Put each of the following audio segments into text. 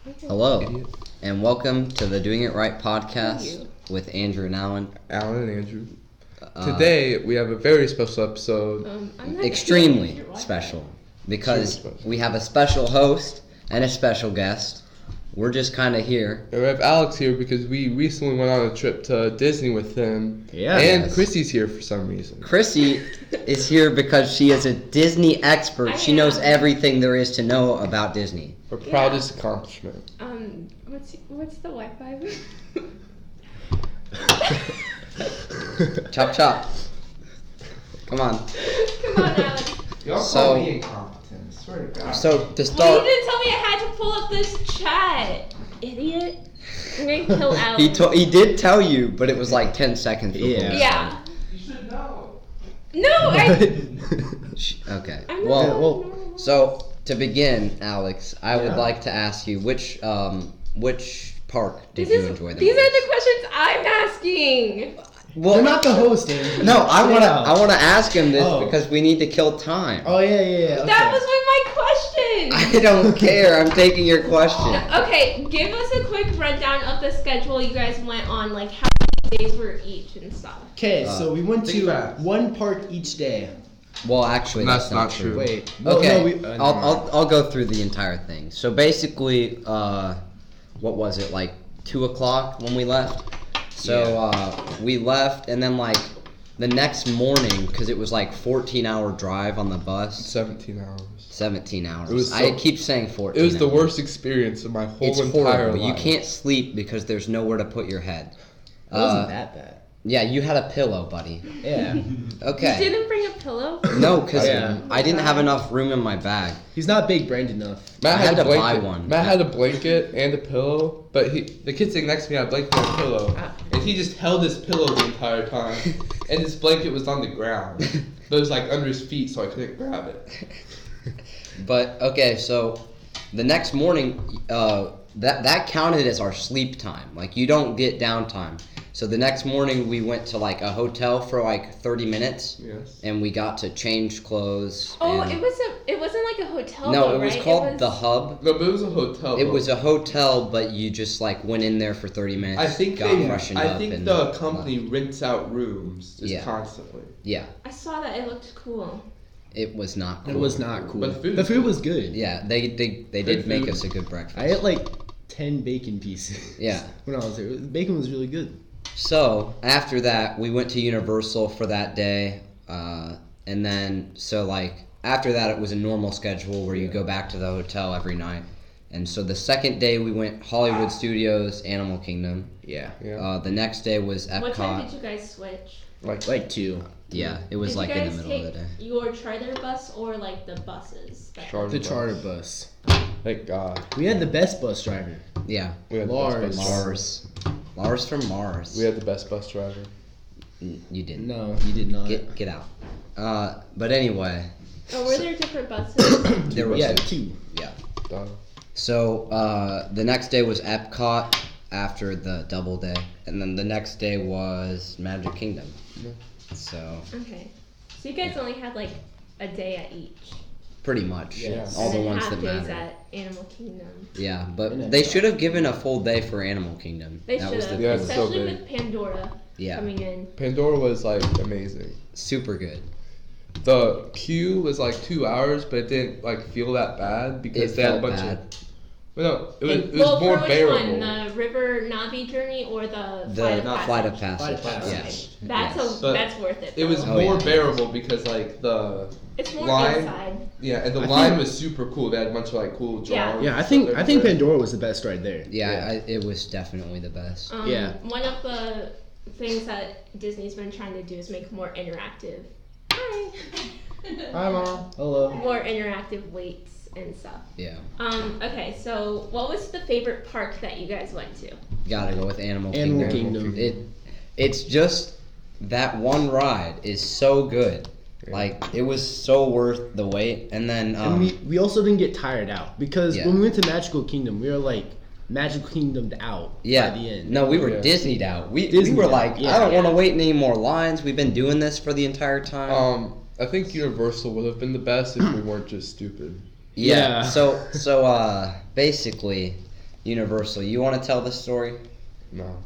Hello, and welcome to the Doing It Right podcast with Andrew and Alan. Alan and Andrew. Today we have a very special episode. Extremely special because we have a special host and a special guest. We're just kind of here. And we have Alex here because we recently went on a trip to Disney with him. Yeah. And Krissy's here for some reason. Krissy is here because she is a Disney expert. She knows everything there is to know about Disney. Her proudest accomplishment. What's the Wi-Fi? Chop chop. Come on. Come on, Alex. Y'all call me incompetent, I swear to God. So to start, Well, you didn't tell me I had to pull up this chat, idiot. I'm gonna kill Alex. he did tell you, but it was like 10 seconds before. Yeah. You should know. No, I. Okay. I'm not Well, normal. so to begin, Alex, I would like to ask you which park did you enjoy the These most? are the questions I'm asking. Well, You're not the host, Andrew. No, I Stay wanna out. ask him this Oh. because we need to kill time. Oh yeah. Okay. That was my question. I don't care. I'm taking your question. Okay, give us a quick rundown of the schedule you guys went on, like how many days were each and stuff. Okay, so we went think to fast. one park each day. Well, actually, that's not true. Wait. Okay, No, I'll go through the entire thing. So basically, what was it, like 2 o'clock when we left? So we left, and then like the next morning, because it was like 14-hour drive on the bus. 17 hours. 17 hours. It was I keep saying 14. It was the hours. worst experience of my whole It's entire horrible. life. You can't sleep because there's nowhere to put your head. It wasn't that bad. Yeah, you had a pillow, buddy. Yeah. Okay. You didn't bring a pillow? No, because Yeah. I didn't have enough room in my bag. He's not big-brained enough. Matt I had a to buy blanket. one. Matt had a blanket and a pillow, but the kid sitting next to me had a blanket and a pillow, and he just held his pillow the entire time, and his blanket was on the ground, but it was like under his feet, so I couldn't grab it. But okay, so the next morning, that counted as our sleep time. Like you don't get downtime. So the next morning we went to like a hotel for like 30 minutes. Yes. And we got to change clothes. Oh, and it wasn't like a hotel. no, though, it was right? called the Hub. No, but it was a hotel. It was a hotel, but you just like went in there for 30 minutes. I think got freshened up and the company rents out rooms just Yeah. constantly. Yeah, I saw that. It looked cool. it was not cool. It was not cool. But the food was good. Yeah, they did make food. us a good breakfast. I ate like 10 bacon pieces. Yeah. When I was there, the bacon was really good. So after that, we went to Universal for that day, and then after that, it was a normal schedule where you go back to the hotel every night. And so the second day we went Hollywood Studios, Animal Kingdom. Yeah. Yeah. The next day was Epcot. What time did you guys switch? Like 2. Yeah, it was Did like you in guys the middle of the take day. your charter bus or like the buses? The charter bus. Thank God. We had the best bus driver. Yeah, We had Lars. the best bus driver. Lars from Mars. We had the best bus driver. You didn't. No, you did not. Get out. But anyway, Oh, were there different buses? there was 2. yeah. Duh. So the next day was Epcot after the double day, and then the next day was Magic Kingdom. Yeah. So Okay. So you guys only had like a day at each. pretty much, Yes. all the and then ones half that days matter. at Animal Kingdom. Yeah, but And they Epcot. should have given a full day for Animal Kingdom. They That should was have, Yeah, it's so especially big. with Pandora Yeah, coming in. Pandora was like amazing. super good. The queue was like 2 hours, but it didn't like feel that bad because It they had a felt bunch bad. of. Well, no, it was Well, more for which bearable. one? The River Navi journey or the The Flight of Passage? Flight of Passage. Flight of Yeah. Passage. That's Yes. But that's worth it. It was though. Oh, more yeah. bearable because like the It's more line- inside. yeah, and the I line think- was super cool. They had a bunch of like cool Yeah. drawings. Yeah, I and think stuff Pandora everywhere. was the best right there. Yeah, it was definitely the best. Yeah. One of the things that Disney's been trying to do is make more interactive. Hi. Hi, Mom. Hello. More interactive weights and stuff. Yeah, Okay, so what was the favorite park that you guys went to? gotta go with Animal Animal Kingdom. Kingdom. It's just that one ride is so good. Yeah. Like it was so worth the wait. And then And we also didn't get tired out because Yeah. when we went to Magical Kingdom, we were like Magical Kingdomed out yeah, by the end. no, we were Yeah. Disneyed out. We Disneyed were out, like, yeah. I don't want to Yeah. wait in any more lines. We've been doing this for the entire time. I think Universal would have been the best if we weren't just stupid. Yeah. Yeah. So basically, Universal. You want to tell the story? No,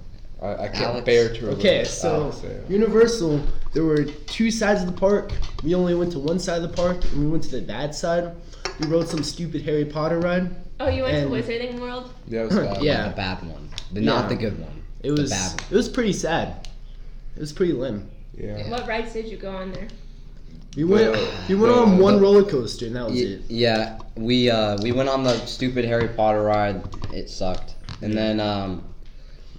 I can't Alex? bear to relate. Okay, so Universal, there were 2 sides of the park. We only went to one side of the park, and we went to the bad side. We rode some stupid Harry Potter ride. Oh, you went And- to Wizarding World? Yeah, it was bad. Yeah. The bad one, not Yeah. the good one. It was the bad one. it was pretty sad. It was pretty lame. Yeah. What rides did you go on there? We went on one roller coaster, and that was it. Yeah, we went on the stupid Harry Potter ride. It sucked, and then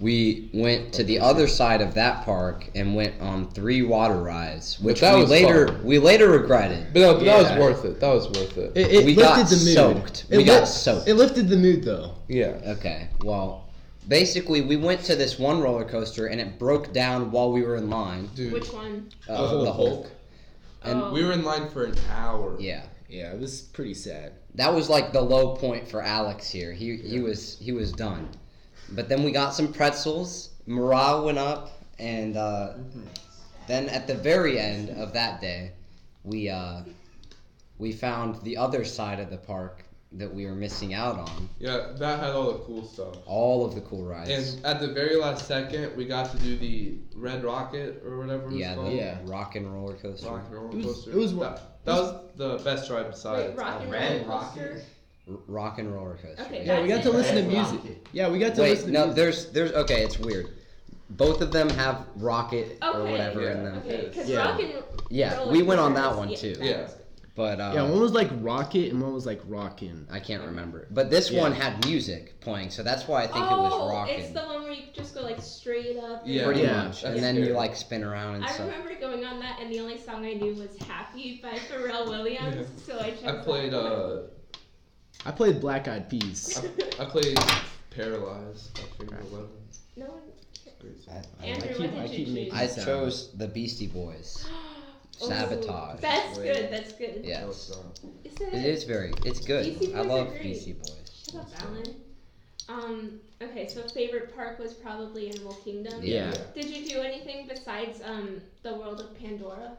we went to the other side of that park and went on 3 water rides, which that was fun. we later regretted. But that Yeah. was worth it. That was worth it. It We lifted got the mood. soaked. It We got lit- soaked. It lifted the mood, though. Yeah. Okay, well, basically we went to this one roller coaster and it broke down while we were in line. Dude, Which one? The Hulk. And Oh. we were in line for an hour. yeah, Yeah, it was pretty sad. that was like the low point for Alex here. He was done. But then we got some pretzels. Morale went up, and then at the very end of that day, we found the other side of the park that we were missing out on. Yeah, that had all the cool stuff. All of the cool rides. And at the very last second, we got to do the Red Rocket or whatever it was yeah, called. Yeah. rock and roller coaster. Rock and roller It was- coaster. it was- that was the best ride Wait, besides. rock and Red roller coaster? Rock and roller coaster. Okay, Yeah, we got to That's listen to it. music. Yeah, we got to Wait, listen to no, music. there's okay, it's weird. Both of them have rocket or Okay. whatever in Yeah. them. Okay, because Yeah. rock and Yeah, roller we went on coaster that one is- too. Yeah. But Yeah, one was like Rocket and one was like Rockin'. I can't remember. But this Yeah. one had music playing, so that's why I think it Oh, was rocking. it's the one where you just go like straight up. Yeah. Pretty Yeah. much. That's And then scary. you like spin around and I stuff. remember going on that, and the only song I knew was "Happy" by Pharrell Williams. Yeah. So I chose. I played I played Black Eyed Peas. I played Paralyzed. I think 11. No one. Great song. Andrew, keep- what did I you keep choose? making- I Sound. chose the Beastie Boys. Oh, Sabotage. That's good. That's good. Yes. That was fun. Isn't It's good. Beastie I Boys love are great. Beastie Boys. Shut up, Alan. Okay, so favorite park was probably Animal Kingdom. Yeah. Did you do anything besides the World of Pandora?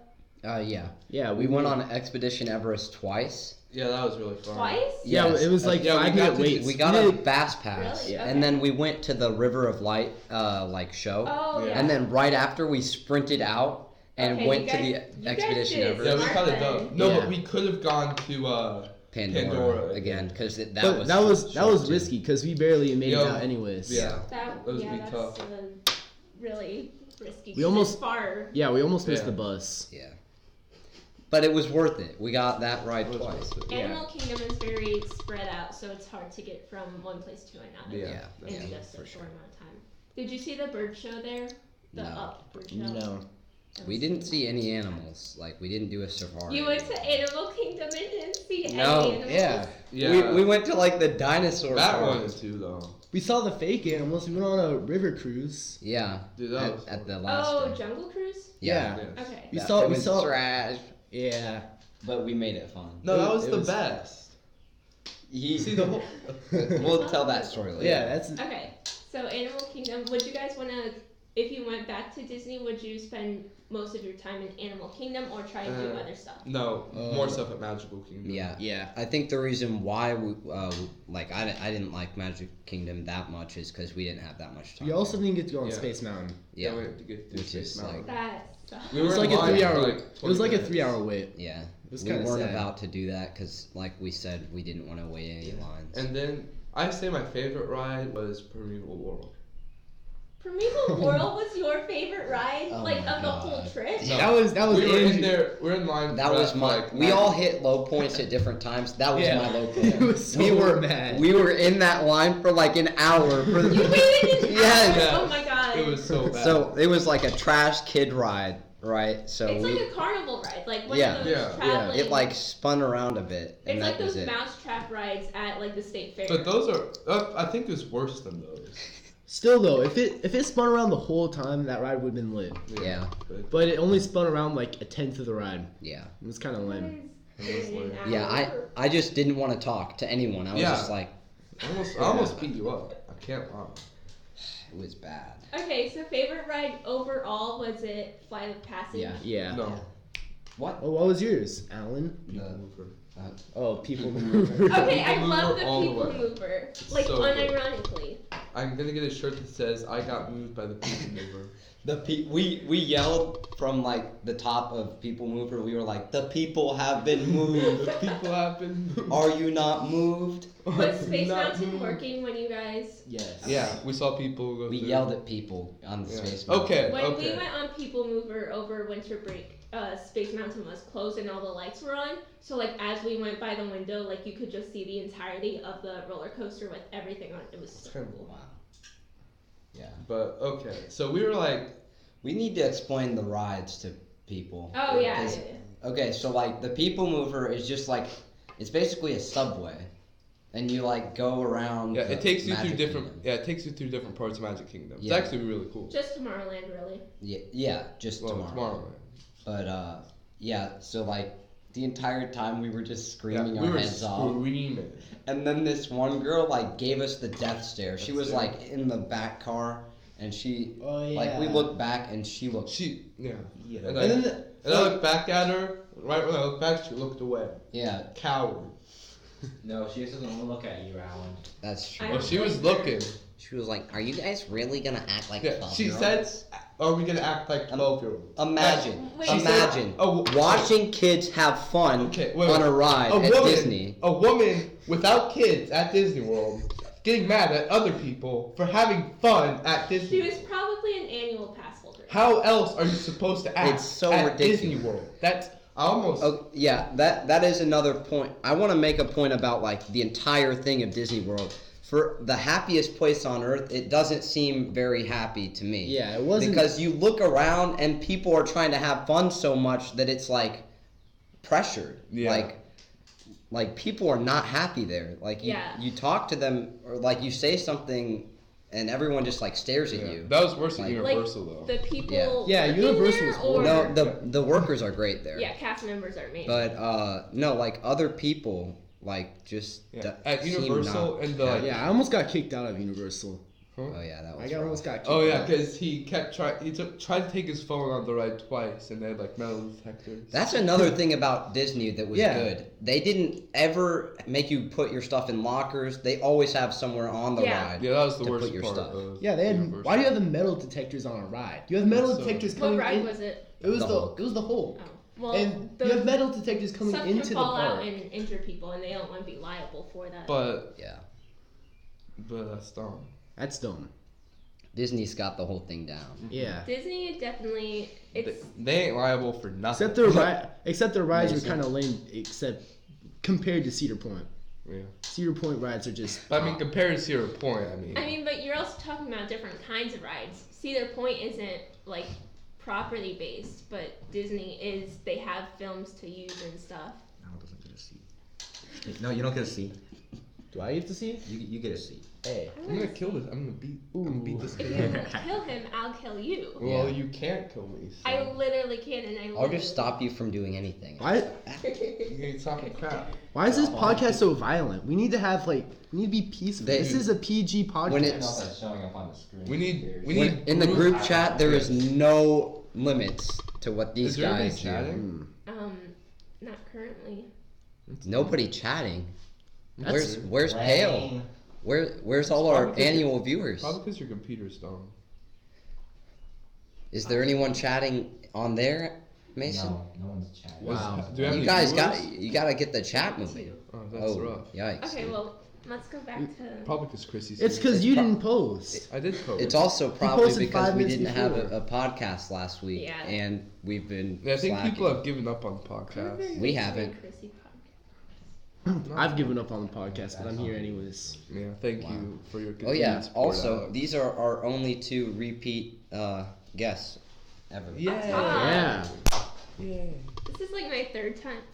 Yeah. Yeah, We went on Expedition Everest twice. Yeah, that was really fun. Twice? Yeah, Yes. it was like Yeah, we 5 got minute to- waits. We got You a did- fast pass, Really? Yeah. and then we went to the River of Light like show. Oh, Yeah. yeah. And then right after we sprinted out and Okay, went you to guys- the you guys Expedition did it. Everest. Yeah, we Smart kind of then. done. No, Yeah. but we could have gone to Pandora again because that But was that was short, too. risky because we barely made it Yo, out anyways. Yeah. That Those yeah, would be that's tough. really risky. We 'cause almost- it's far. Yeah, we almost missed Yeah. the bus. Yeah. But it was worth it. We got that ride It was twice. worth it. Animal Kingdom is very spread out, so it's hard to get from one place to another Yeah. in Yeah, just a for short sure. amount of time. Did you see the bird show there? The No. Up bird show. No. That We was- didn't see any animals. Like we didn't do a safari. You went to Animal Kingdom and didn't see No, any animals. yeah. Yeah. We went to like the dinosaur That park. one is too though. We saw the fake animals. We went on a river cruise. Yeah. Dude, that was at fun. the last Oh, day. Jungle Cruise. Yeah. Yeah. Okay. We That- saw. it We was saw. trash, Yeah. but we made it fun. No, that was It the was- best. He, See the whole. we'll tell that story later. Yeah, that's. Okay. So Animal Kingdom. Would you guys want to, if you went back to Disney, would you spend most of your time in Animal Kingdom or try and do other stuff? No, more stuff at Magical Kingdom. Yeah. Yeah. I think the reason why we like I didn't like Magic Kingdom that much is because we didn't have that much time. We also didn't get to go on Yeah. Space Mountain. yeah. we had to get through Which Space is Mountain. That sucks. We It was were like in a line 3 for, hour. like, It was 20 like a minutes. 3 hour wait. Yeah. was We kinda weren't sad. about to do that because, like we said, we didn't want to wait any lines. And then I say my favorite ride was Primeval World. Primeval World was your favorite ride, Oh like my of the whole God. trip. No. That was We were in Andrew. there. We're in line. That for was for, my. like, We all hit low points at different times. That was Yeah. my low It point. was so we were mad. We were in that line for like an hour. For the, You waited an Yes. hour. Oh my god. It was so bad. So it was like a trash kid ride, right? So It's we, like a carnival ride, like one Yeah. of those Yeah. traveling. it like spun around a bit, and it's that like was those it. mousetrap rides at like the state fair. But those are. I think it was worse than those. Still though, if it spun around the whole time, that ride would have been lit. Yeah. But it only spun around like a tenth of the ride. Yeah. It was kind of lame. Yeah. I just didn't want to talk to anyone. I was Yeah. just like, I almost beat you up. I can't lie. it was bad. Okay, so favorite ride overall, was it Flight of Passage? Yeah. Yeah. No. What? Oh, what was yours, Alan? People Mover. Oh, people mover. Okay, I People love mover the all the people way. mover. Like, So good. unironically. I'm gonna get a shirt that says "I got moved by the people mover." We yelled from like the top of People Mover. We were like, the people have been moved. People have been moved. Are you not moved? Was Space Not Mountain moved. working when you guys... Yes. Yeah, we saw people go We through. yelled at people on the Yeah. Space Mountain. Okay. When we went on People Mover over winter break, Space Mountain was closed and all the lights were on. So like as we went by the window, like you could just see the entirety of the roller coaster with everything on. It was so cool. Wow. Yeah. But okay, so we were like, We need to explain the rides to people. Oh yeah. 'Cause- Okay, so like the People Mover is just like, it's basically a subway. And you like go around. yeah, the it takes you through Magic different. Kingdom. Yeah, it takes you through different parts of Magic Kingdom. Yeah. It's actually really cool. Just Tomorrowland, really. Yeah, just Well, tomorrow. But yeah, so like the entire time we were just screaming Yeah, our we were heads off. screaming. And then this one girl like gave us the death stare. She was Stare. like in the back car, and she Oh yeah. like we looked back and she looked. Yeah. Yeah. And, And then and I looked back at her. Right when I looked back, she looked away. Yeah, Coward. No, she just doesn't want to look at you, Alan. that's true. I Well, don't she was blame her. looking. She was like, "Are you guys really gonna act like Yeah, she said, "Are we gonna act like 12-year-olds?" Imagine, Wait, imagine Oh, watching kids have fun Okay, wait, on wait. a ride a at woman, Disney." A woman without kids at Disney World getting mad at other people for having fun at She Disney. was probably an annual pass holder. How else are you supposed to act It's so at ridiculous. Disney World? That's I almost. Oh yeah, that is another point. I want to make a point about like the entire thing of Disney World. For the happiest place on earth, it doesn't seem very happy to me. Yeah, it wasn't. Because you look around and people are trying to have fun so much that it's like pressured. Yeah. Like people are not happy there. Like Yeah. you talk to them or like you say something and everyone just like stares at Yeah. you. That was worse than Like- Universal though. The people Yeah. Yeah, working Universal there, was or No, the workers are great there. yeah, cast members are amazing. But no, like other people like just Yeah. d- At seem Universal not and the, like, happy. yeah, I almost got kicked out of Universal. Oh yeah, that was I almost got kicked Oh yeah, out. because he kept trying. Tried to take his phone on the ride twice, and they had like metal detectors. That's another thing about Disney that was Yeah. good. They didn't ever make you put your stuff in lockers. They always have somewhere on the Yeah. ride. Yeah, that was the to worst put your part. stuff. Of Yeah, they had. Universal. Why do you have the metal detectors on a ride? You have metal So- detectors what coming ride in. was it? It was The the Hulk. It was the Hulk. Oh, well, And the you have metal detectors coming stuff into can the fall out park. and injure people, and they don't want to be liable for that. But Yeah, that's dumb. That's dumb. Disney's got the whole thing down. Yeah. Disney definitely it's They ain't liable for nothing. Except their rides are Amazing. kind of lame. Except compared to Cedar Point. Yeah. Cedar Point rides are just. But I mean, compared to Sierra Point, I mean. but you're also talking about different kinds of rides. Cedar Point isn't like property based, but Disney is. They have films to use and stuff. Alan doesn't get a seat. No, you don't get a seat. Do I get to see? You get a seat. Hey. I'm gonna kill this. I'm gonna beat this If kid. you kill him, I'll kill you. Well, Yeah. you can't kill me. So. I literally can, and I. I'll just stop you from doing anything. Why? You ain't talking crap. Why is this podcast so violent? We need to have we need to be peaceful. They- This is a PG podcast. When I it's- don't know if that's showing up on the screen. We need When, in the group chat, there is no limits to what these Is there anybody guys do. chatting? Not currently. Nobody chatting. That's- Where's Pale? Where's all our Probably 'cause annual viewers? Probably because your computer's dumb. Is there anyone chatting on there, Mason? No one's chatting. Wow. Do we have You any guys viewers? got to get the chat moving. Oh, that's Oh, rough. yikes! Okay, well, let's go back to. Probably because Chrissy's. It's because you didn't post. I did post. It's also probably posted because 5 we minutes didn't have before. a podcast last week, Yeah. and we've been. Yeah, I think slacking. people have given up on the podcast. We haven't. Krissy podcast. I've given up on the podcast, but I'm here anyways. Yeah, thank Wow. you for your. Oh yeah. continued support, Also, Alex. these are our only 2 repeat guests ever. Yeah. Yeah. This is like my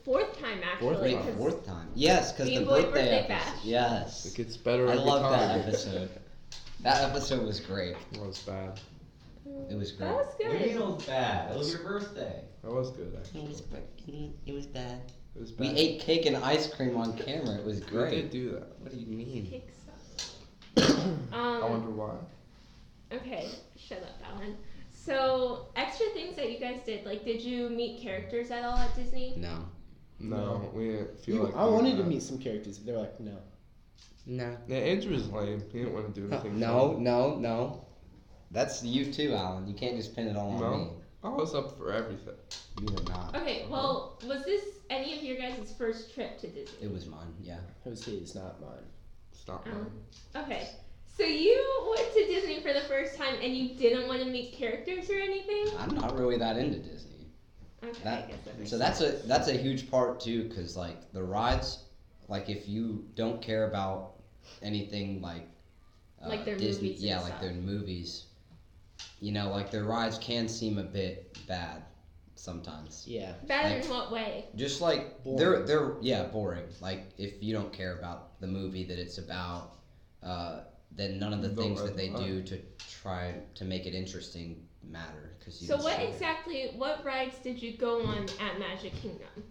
fourth time actually. time. 'cause Time. Yes, because the Game Boy birthday birthday episode. bash. Yes. It gets better I every love time. that episode. That episode was great. That was bad. It was great. That was What do you mean good. it was bad? It was your birthday. That was good actually. It was bad. It was We bad. ate cake and ice cream on camera. It was We did great. do that. What do you mean? Cake stuff. I wonder why. Okay, shut up, Alan. So, extra things that you guys did, like, did you meet characters at all at Disney? No. No, we didn't feel like. I wanted to doing meet some characters, but they were like, no. No. that. Yeah, Andrew was lame. He didn't want to do anything. No. That's you too, Alan. You can't just pin it all on me. No, I was up for everything. You were not. Okay, well, was this any of your guys' first trip to Disney? It was mine, yeah. It was his, not mine. It's not Oh. mine. Okay, so you went to Disney for the first time and you didn't want to meet characters or anything? I'm not really that into Disney. Okay, That- I guess that makes So sense. that's a huge part too, because like the rides, like if you don't care about anything like Like their Disney, movies and yeah, like stuff. their movies, you know, like their rides can seem a bit bad sometimes. Yeah. Bad like- in what way? Just like Boring. they're boring. Like if you don't care about the movie that it's about, then none of the Don't things ride that they the do to try to make it interesting matter. Cause you So just what sit there. exactly, what rides did you go on at Magic Kingdom?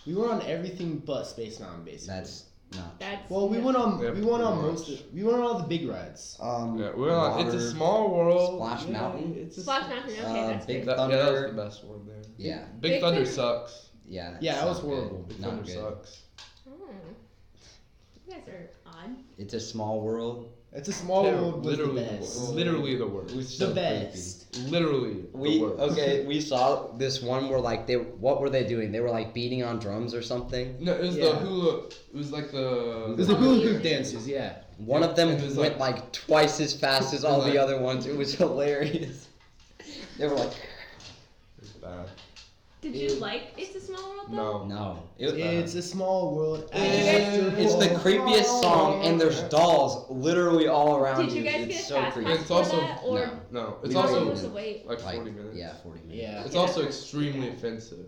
We went on everything but Space Mountain, basically. That's not. That's Well, we yeah. went on Yeah, we went on pretty most much. of, we went on all the big rides. Yeah, we're on. It's a Water, small world. Splash Yeah, Mountain. It's a Splash Mountain, okay, that's Big good. That, yeah, that was Thunder. the best one there. Yeah, Big Big Thunder Thunder- sucks. yeah. Yeah, it's that was not good. horrible. Big Not Thunder good. sucks. Oh. You guys are odd. It's a small world. It's a small Yeah, world was the literally, best. literally the worst. It was so The best. Literally We the worst. okay. We saw this one where like what were they doing? They were like beating on drums or something. No, it was Yeah. the hula. It was like the. It was the hula hoop dancers, yeah. One of them It was went like twice as fast as all the other ones. It was hilarious. They were like, It was bad. Did you like It's a Small World though? No. no. It's a small world. It's the creepiest song, and there's dolls literally all around Did you guys It's get so fast creepy. pass It's for also- that? Or No. No, it's We how long also was the wait? like Like 40 minutes. yeah, 40 minutes. Yeah. It's Yeah, also that's- extremely offensive.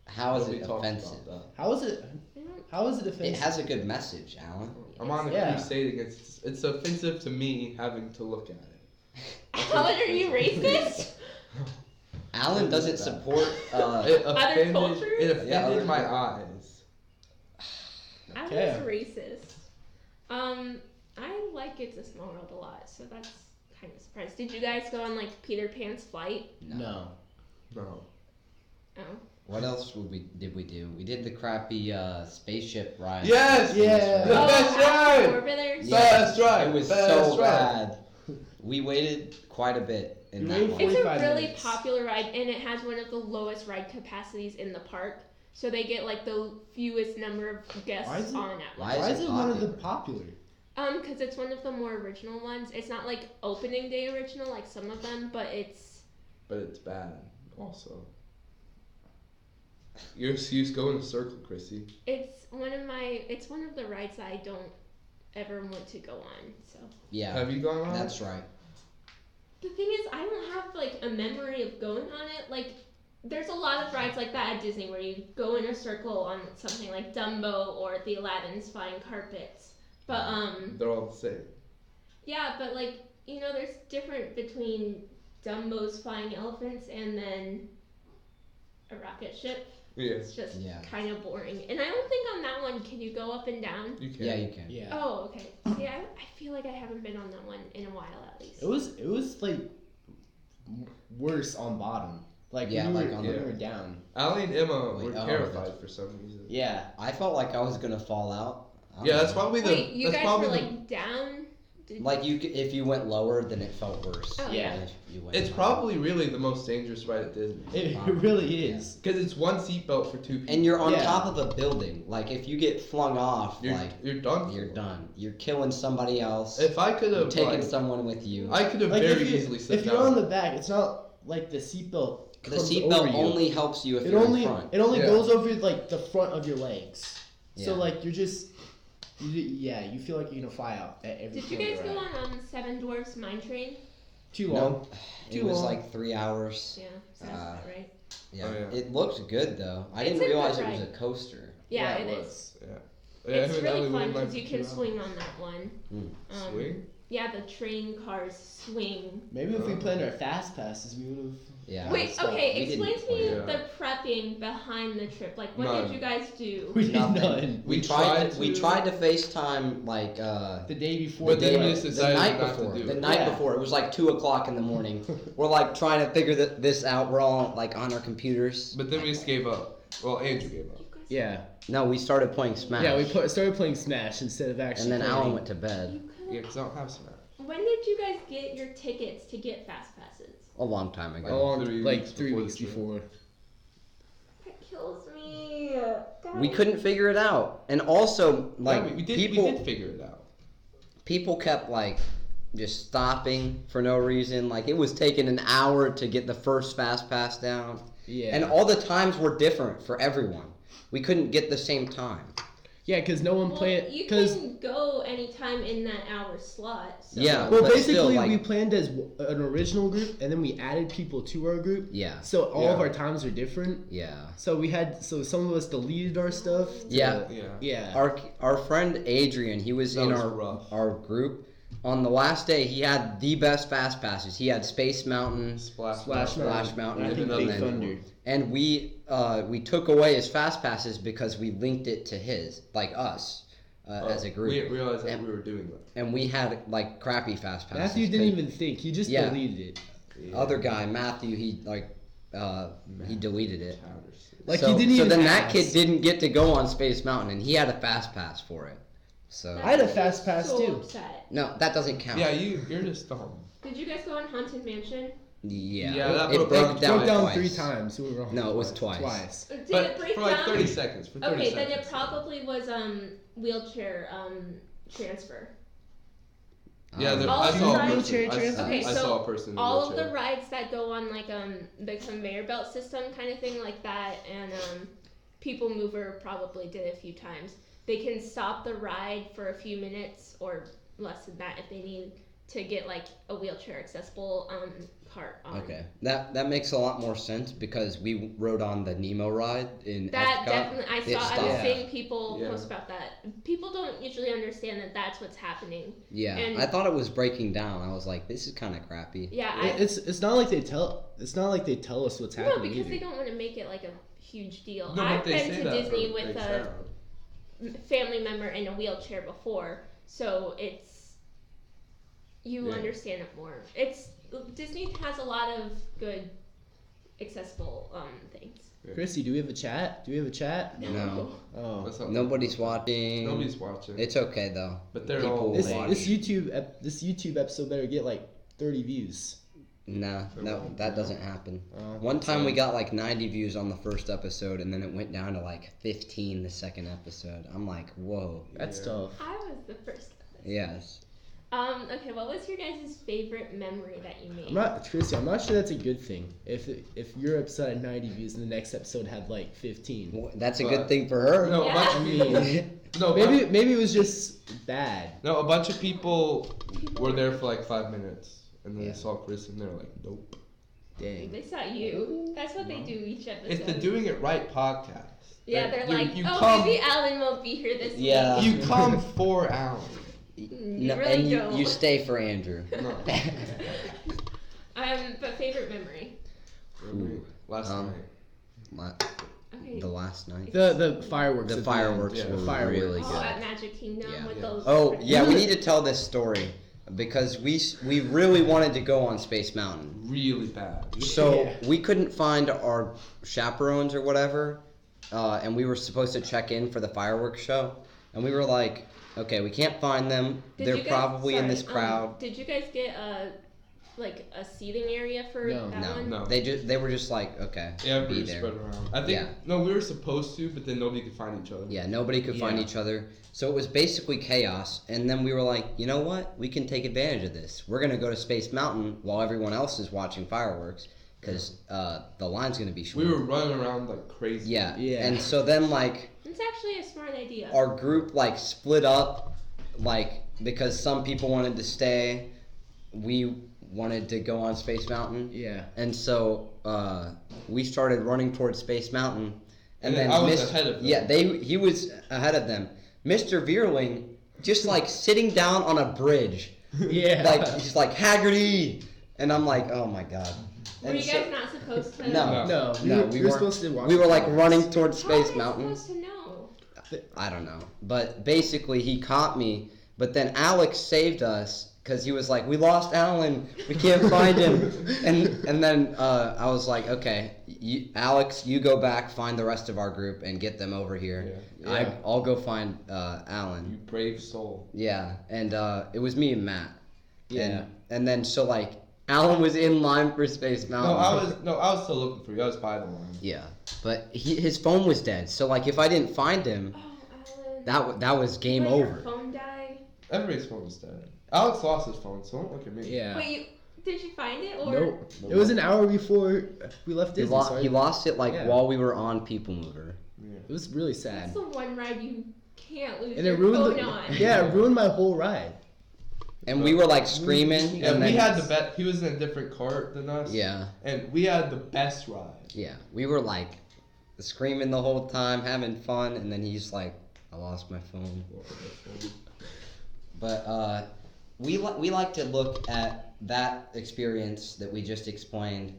How is Nobody it talks offensive? about How is it? I don't- How is it offensive? It has a good message, Alan. that. I'm on a Yeah. crusade against. It's offensive to me having to look at it. Alan, are you racist? Alan doesn't Bad. support. It offended, cultures? It offended Yeah, other my cultures. eyes. I was Okay. racist. I like It's a Small World a lot, so that's kind of surprised. Did you guys go on like Peter Pan's flight? No. No. Oh. What else did we do? We did the crappy spaceship ride. Yes! Yeah. The best ride! Orbiter? Yeah. Best ride! It was Best so ride. bad. We waited quite a bit in You that waited one. It's a 45 really minutes. popular ride, and it has one of the lowest ride capacities in the park. So they get like the fewest number of guests Why is it- on at Why once. Why is is it it one of the popular? Because it's one of the more original ones. It's not like opening day original like some of them, but it's But it's bad, also. Your excuse, go in a circle, Krissy. it's one of the rides that I don't ever want to go on. So Yeah, Have you gone on? that's right. the thing is, I don't have like a memory of going on it. Like there's a lot of rides like that at Disney where you go in a circle on something like Dumbo or the Aladdin's Flying Carpets. But They're all the same. yeah, but like there's different between Dumbo's flying elephants and then a rocket ship. Yeah, It's just Yeah. kind of boring. And I don't think on that one can you go up and down. you can. Yeah, you can. Yeah. Oh, okay. See, I feel like I haven't been on that one in a while at least. It was like worse on bottom. Like Yeah, we were, like on we the- were down. Allie and Emma Wait, were oh, terrified for some reason. Yeah. I felt like I was gonna fall out. I don't Yeah, that's know. probably the. Wait, you that's guys probably were the, like down? Like if you went lower, then it felt worse. Oh, Yeah. than if you went It's higher. probably really the most dangerous ride at Disney. It really is. Because it's one seatbelt for two people. And you're on Yeah. top of a building. Like if you get flung off, You're, like you're done. you're done. You're killing somebody else. If I could You're have taking like, someone with you. I could have Like very if, you, easily sit if down. you're on the back, it's not like the seatbelt. The comes over seatbelt you. only helps you if It you're only in front. it only Yeah. goes over like the front of your legs. So Yeah. like you're just you feel like you're gonna fly out at every Did you point guys of the go ride. on Seven Dwarfs Mine Train? Too No, long. it Too was long. like 3 hours. Yeah, sounds about right. Yeah. Oh, yeah. It looked good though. I It's didn't a good realize it was ride. a coaster. Yeah, it it was. is. Yeah. It's him and Ellie really fun went like because you 2 can hours. swing on that one. Mm. Swing? the train cars swing. Maybe if we planned our fast passes, we would have. Yeah. Wait, so okay, we didn't explain to me plan. the prepping behind the trip. Like, what None. did you guys do? We did Nothing. none. We tried to FaceTime like The day before. But then the- we just the decided night not before. to do The it. night Yeah. before. It was like 2:00 in the morning. We're like trying to figure this out. We're all like on our computers. But then we just gave up. Well, Andrew gave up. You guys, Yeah. No, we started playing Smash. Yeah, we started playing Smash instead of actually. and then playing. Alan went to bed you could've- Yeah, because I don't have Smash. When did you guys get your tickets to get fast passes? a long time ago. Along 3 like weeks 3 before weeks the trip. before. That kills me. We couldn't figure it out, and also like Yeah, we did figure it out. people kept like just stopping for no reason. Like it was taking an hour to get the first fast pass down, Yeah. and all the times were different for everyone. We couldn't get the same time. Yeah, because no one Well, planned. you Because can go anytime in that hour slot. So. Yeah. well, but basically still, like- we planned as an original group, and then we added people to our group. Yeah, So all of Yeah. our times are different. yeah, So some of us deleted our stuff. yeah. Yeah. Yeah. Our friend Adrian, he was That in was our rough. our group. On the last day, he had the best fast passes. He had Space Mountain, Splash Splash Splash Mountain. Mountain, I think and Big then- Thunder. and we took away his fast passes because we linked it to his, like us, as a group. We didn't realize that And- we were doing that. And we had like crappy fast passes. Matthew didn't 'cause even think. He just Yeah. deleted it. Yeah. Other guy, Matthew, he deleted it. Like, so, he didn't so even then that ask. kid didn't get to go on Space Mountain, and he had a fast pass for it. So I had a fast pass, so too. Upset. no, that doesn't count. Yeah, you're just dumb. Did you guys go on Haunted Mansion? Yeah, Yeah, that it broke broke down down, Broke down twice. 3 times. We were wrong. No, it was twice. Twice. Did But it break for like down? 30 seconds. For 30 Okay, seconds. then it probably was wheelchair transfer. Yeah, Um, there, All I the saw a rides- person. transfer? Okay, I so saw a person. In a All of wheelchair. the rides that go on like the conveyor belt system kind of thing like that, and People Mover probably did it a few times. They can stop the ride for a few minutes or less than that if they need to get like a wheelchair accessible cart on. Okay, that makes a lot more sense because we rode on the Nemo ride in That Epcot. definitely, I It was stopped. seeing people Yeah. post about that. People don't usually understand that that's what's happening. Yeah, And- I thought it was breaking down. I was like, this is kind of crappy. Yeah, It's not like they tell. It's not like they tell us what's no, happening. because either. they don't want to make it like a huge deal. No, I've but they been say to that Disney for with big a sound. family member in a wheelchair before, so you Yeah. understand it more. Disney has a lot of good accessible things. Krissy, do we have a chat? No. Oh. That's not- Nobody's watching. Nobody's watching. It's okay though. But they're People all will This watch. this YouTube episode better get like 30 views. No, that doesn't happen. Oh. One time we got like 90 views on the first episode, and then it went down to like 15 the second episode. I'm like, whoa. That's Yeah. tough. I was the first. Yes. Okay, what was your guys' favorite memory that you made? I'm not sure that's a good thing. If your episode had 90 views and the next episode had like 15. Well, that's a But- good thing for her. No, Yeah. a bunch I of mean, no, maybe it was just bad. no, a bunch of people were there for like 5 minutes, and then Yeah. they saw Chris, and they're like, "Nope." Dang. They saw you. That's what they do each episode. It's the Doing It Right podcast. Yeah, they're You- like, you oh, come- maybe Alan won't be here this Yeah. You come for Alan. week. No, really and don't. you stay for Andrew. No. But favorite memory. Ooh. Last Um, night. Okay. The last night. The fireworks. The at fireworks end. were The fireworks. really Oh, good. at Magic Kingdom Yeah. with Yeah. those. Oh yeah, we Wasn't need to tell this story because we really wanted to go on Space Mountain. Really bad. So Yeah. we couldn't find our chaperones or whatever, and we were supposed to check in for the fireworks show, and we were like, okay, we can't find them. Did They're you guys- probably in this sorry, crowd. Did you guys get a seating area for No. that one? No. They were just like, okay, Yeah, be we were there. spread around. I think Yeah. no, we were supposed to, but then nobody could find each other. Yeah, nobody could find Yeah. each other. So it was basically chaos. And then we were like, you know what? We can take advantage of this. We're going to go to Space Mountain while everyone else is watching fireworks because the line's going to be short. We were running around like crazy. Yeah. Yeah. And so then, like, It's actually a smart idea. our group, like, split up, like, because some people wanted to stay. We wanted to go on Space Mountain. Yeah. And so we started running towards Space Mountain, and then I was ahead of them. Yeah, he was ahead of them. Mr. Veerling just like sitting down on a bridge, Yeah. Like he's like Haggerty, and I'm like, oh my god. Were And you guys not supposed to? No. No, No, we we were weren't. supposed to watch. We were the like fireworks. running towards How are Space they Mountain. supposed to know? I don't know, but basically he caught me. But then Alex saved us because he was like, "We lost Alan. We can't find him." and then I was like, "Okay, Alex, you go back, find the rest of our group, and get them over here. Yeah. I'll go find You Alan." brave soul. Yeah, and it was me and Matt. Yeah. And then so like Alan was in line for Space Mountain. I was still looking for you. I was by the line. Yeah, but his phone was dead. So like if I didn't find him, Oh, Alan. that was game Wait, over. Your phone died? Everybody's phone was dead. Alex lost his phone, so don't look at me. Yeah. Wait, did you find it or? Nope. It was an hour before we left He, Disney. so he lost it like Yeah. while we were on People Mover. Yeah. It was really That's sad. the one ride you can't lose And your it ruined phone the, on. yeah, it ruined my whole ride. And we were like screaming. And we then, had the best. He was in a different cart than us. Yeah, And we had the best ride. yeah. We were like screaming the whole time, having fun, and then he's like, "I lost my phone." But we like to look at that experience that we just explained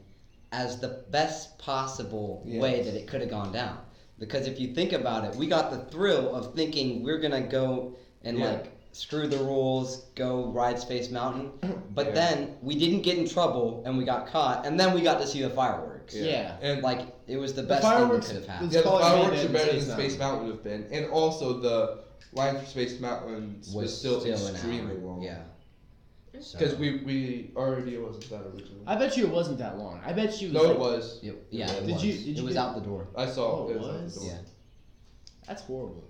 as the best possible way Yes. that it could have gone down. Because if you think about it, we got the thrill of thinking we're gonna go and Yeah. like screw the rules, go ride Space Mountain. But Yeah. then we didn't get in trouble and we got caught, and then we got to see the fireworks. Yeah. And Like it was the The best thing that fireworks could have happened. was yeah, the probably fireworks better are than better than Space Space Mountain would have been, and also the line for Space Mountain was still an extremely hour. long. Yeah. So- Because we already wasn't that original. I bet you it wasn't that long. I bet you it was No, like, it was. Yeah, it Did was. you- did it you was get- out the door. I saw Oh, it. it was out the was? door. Yeah. That's horrible.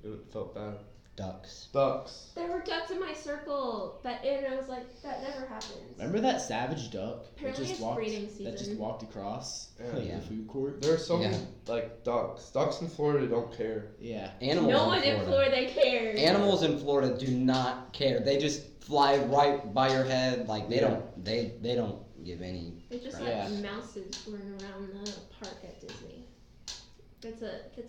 It felt bad. Ducks. Ducks. There were ducks in my circle, and I was like, that never happens. Remember that savage duck Apparently it's breeding that just season. walked across Yeah. like, Yeah. the food court? There are so Yeah. many like ducks. Ducks in Florida don't care. Yeah. Animals No in one in Florida cares. Animals in Florida do not care. They just fly right by your head. Like they Yeah. don't. They don't give any. They just Yeah. let mouses run around the park at Disney. That's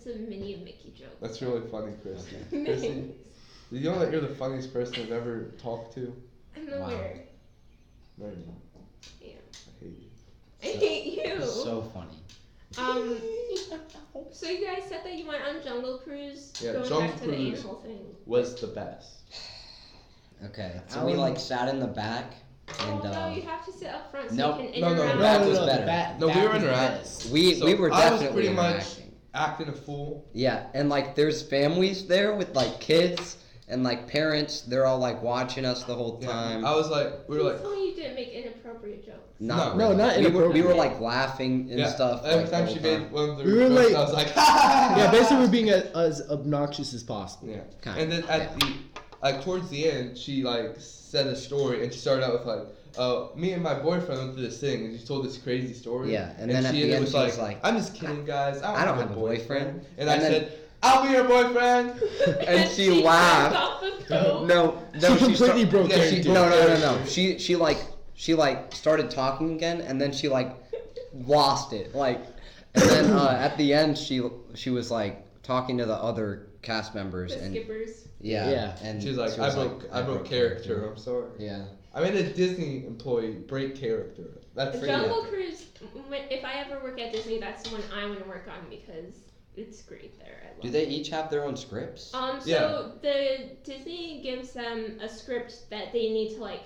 a Minnie and Mickey joke. That's really funny, Chris. Okay. Krissy, you know that you're the funniest person I've ever talked to? I'm aware. No, you're not. Yeah. I hate you. I hate you. So funny. So you guys said that you went on Jungle Cruise. Yeah, going Jungle back to the Cruise. animal thing. Was the best. Okay. So we Alan- like sat in the back and Oh no, you have to sit up front so nope. you can No, no, interact. Back was better. That No, we were was the interacting. best. we So were I was definitely pretty much interacting. acting a fool. Yeah, and like there's families there with like kids and like parents. They're all like watching us the whole time. I was like, we were Please like, tell me you didn't make inappropriate jokes. Not No, really. not we were inappropriate. like laughing and yeah. stuff. Every like, time the she whole made one of the We were jokes, like- I was like, ha! Yeah, basically we're being as obnoxious as possible. Yeah. Kinda, And then at the like towards the end, she like said a story, and she started out with like, me and my boyfriend went to this thing, and she told this crazy story. Yeah, and then at she the ended end with she was like, I'm just kidding, guys. I don't have a boyfriend. And I And then- said, I'll be your boyfriend. And she laughed. Off the boat. No, She no, completely broke yeah, character. she- no. She like started talking again, and then she like lost it. Like, and then at the end, she was like talking to the other cast members, The and skippers. yeah, and She's like, she was I broke character. I'm sorry. Yeah, I made a Disney employee break character. That's The Jungle Cruise. If I ever work at Disney, that's the one I want to work on because it's great there. I love do they it. each have their own scripts? So Yeah. the Disney gives them a script that they need to like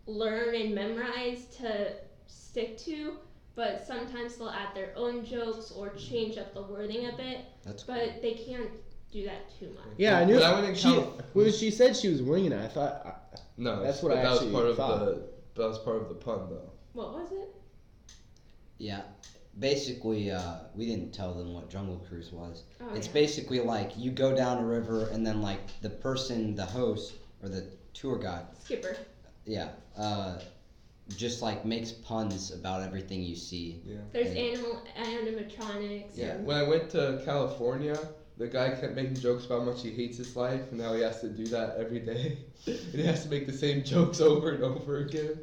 learn and memorize to stick to, but sometimes they'll add their own jokes or change up the wording a bit. That's But they can't do that too much. Yeah, I knew. When I went in she, Calif- when she said she was winging it, I thought. No, That's what but I that was actually part of thought. that was part of the pun though. What was it? Yeah, basically, we didn't tell them what Jungle Cruise was. Oh, It's yeah. basically like you go down a river, and then like the person, the host or the tour guide, Skipper. yeah, just like makes puns about everything you see. Yeah. There's Yeah. animatronics. Yeah. and- When I went to California, the guy kept making jokes about how much he hates his life, and now he has to do that every day. And he has to make the same jokes over and over again.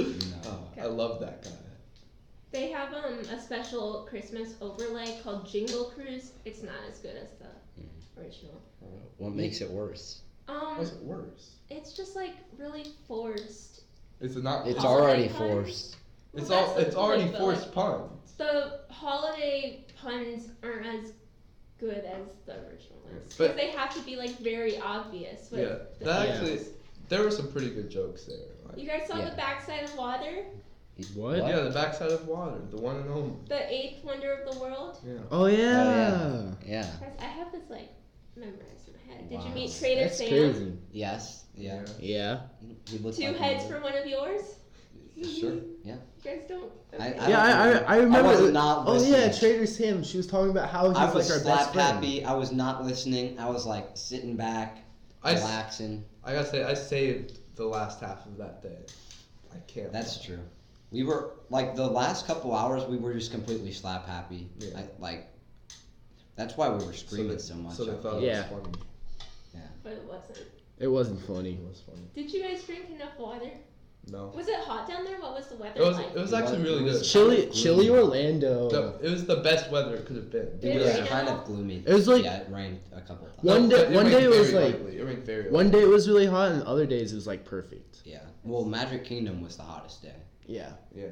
No. Oh, I love that guy. They have a special Christmas overlay called Jingle Cruise. It's not as good as the original. What makes it worse? What's it worse? It's just like really forced. It's not. It's Holiday already puns? forced. It's Well, all. that's It's the already point, but, forced like, puns. The holiday puns aren't as good as the original ones. But- Because they have to be like very obvious. With Yeah, the that puns. actually. There were some pretty good jokes there. Like, You guys saw Yeah. the backside of water? What? yeah, the backside of water, the one and only. The eighth wonder of the world? Yeah. Oh yeah. Oh, yeah. Guys, I have this like memorized in my head. Did Wow. you meet Trader That's Sam? crazy. Yes. Yeah. Yeah. He looked Two like heads him. for one of yours? Sure. Yeah. You guys don't. I- Okay. I Yeah, I remember. I was not oh yeah, listening. Trader Sam. She was talking about how he's I was like our slap best friend. happy. I was not listening. I was like sitting back, I s- relaxing. I gotta say, I saved the last half of that day. I can't. That's true. We were like the last couple hours. We were just completely slap happy. Yeah. That's why we were screaming so much. So they I thought feel. Yeah. it was funny. But it wasn't. It wasn't funny. It was funny. Did you guys drink enough water? No. Was it hot down there? What was the weather It was. like? It was actually really It was good. Chilly, gloomy. chilly Orlando. It was the best weather it could have been. It Did was it rain kind at all? of gloomy. It was like- yeah, it rained a couple times. One day- but one rained day it was very like- lightly. It rained very One lightly. day it was really hot, and other days it was like perfect. Yeah. Well, Magic Kingdom was the hottest day. Yeah. Yeah.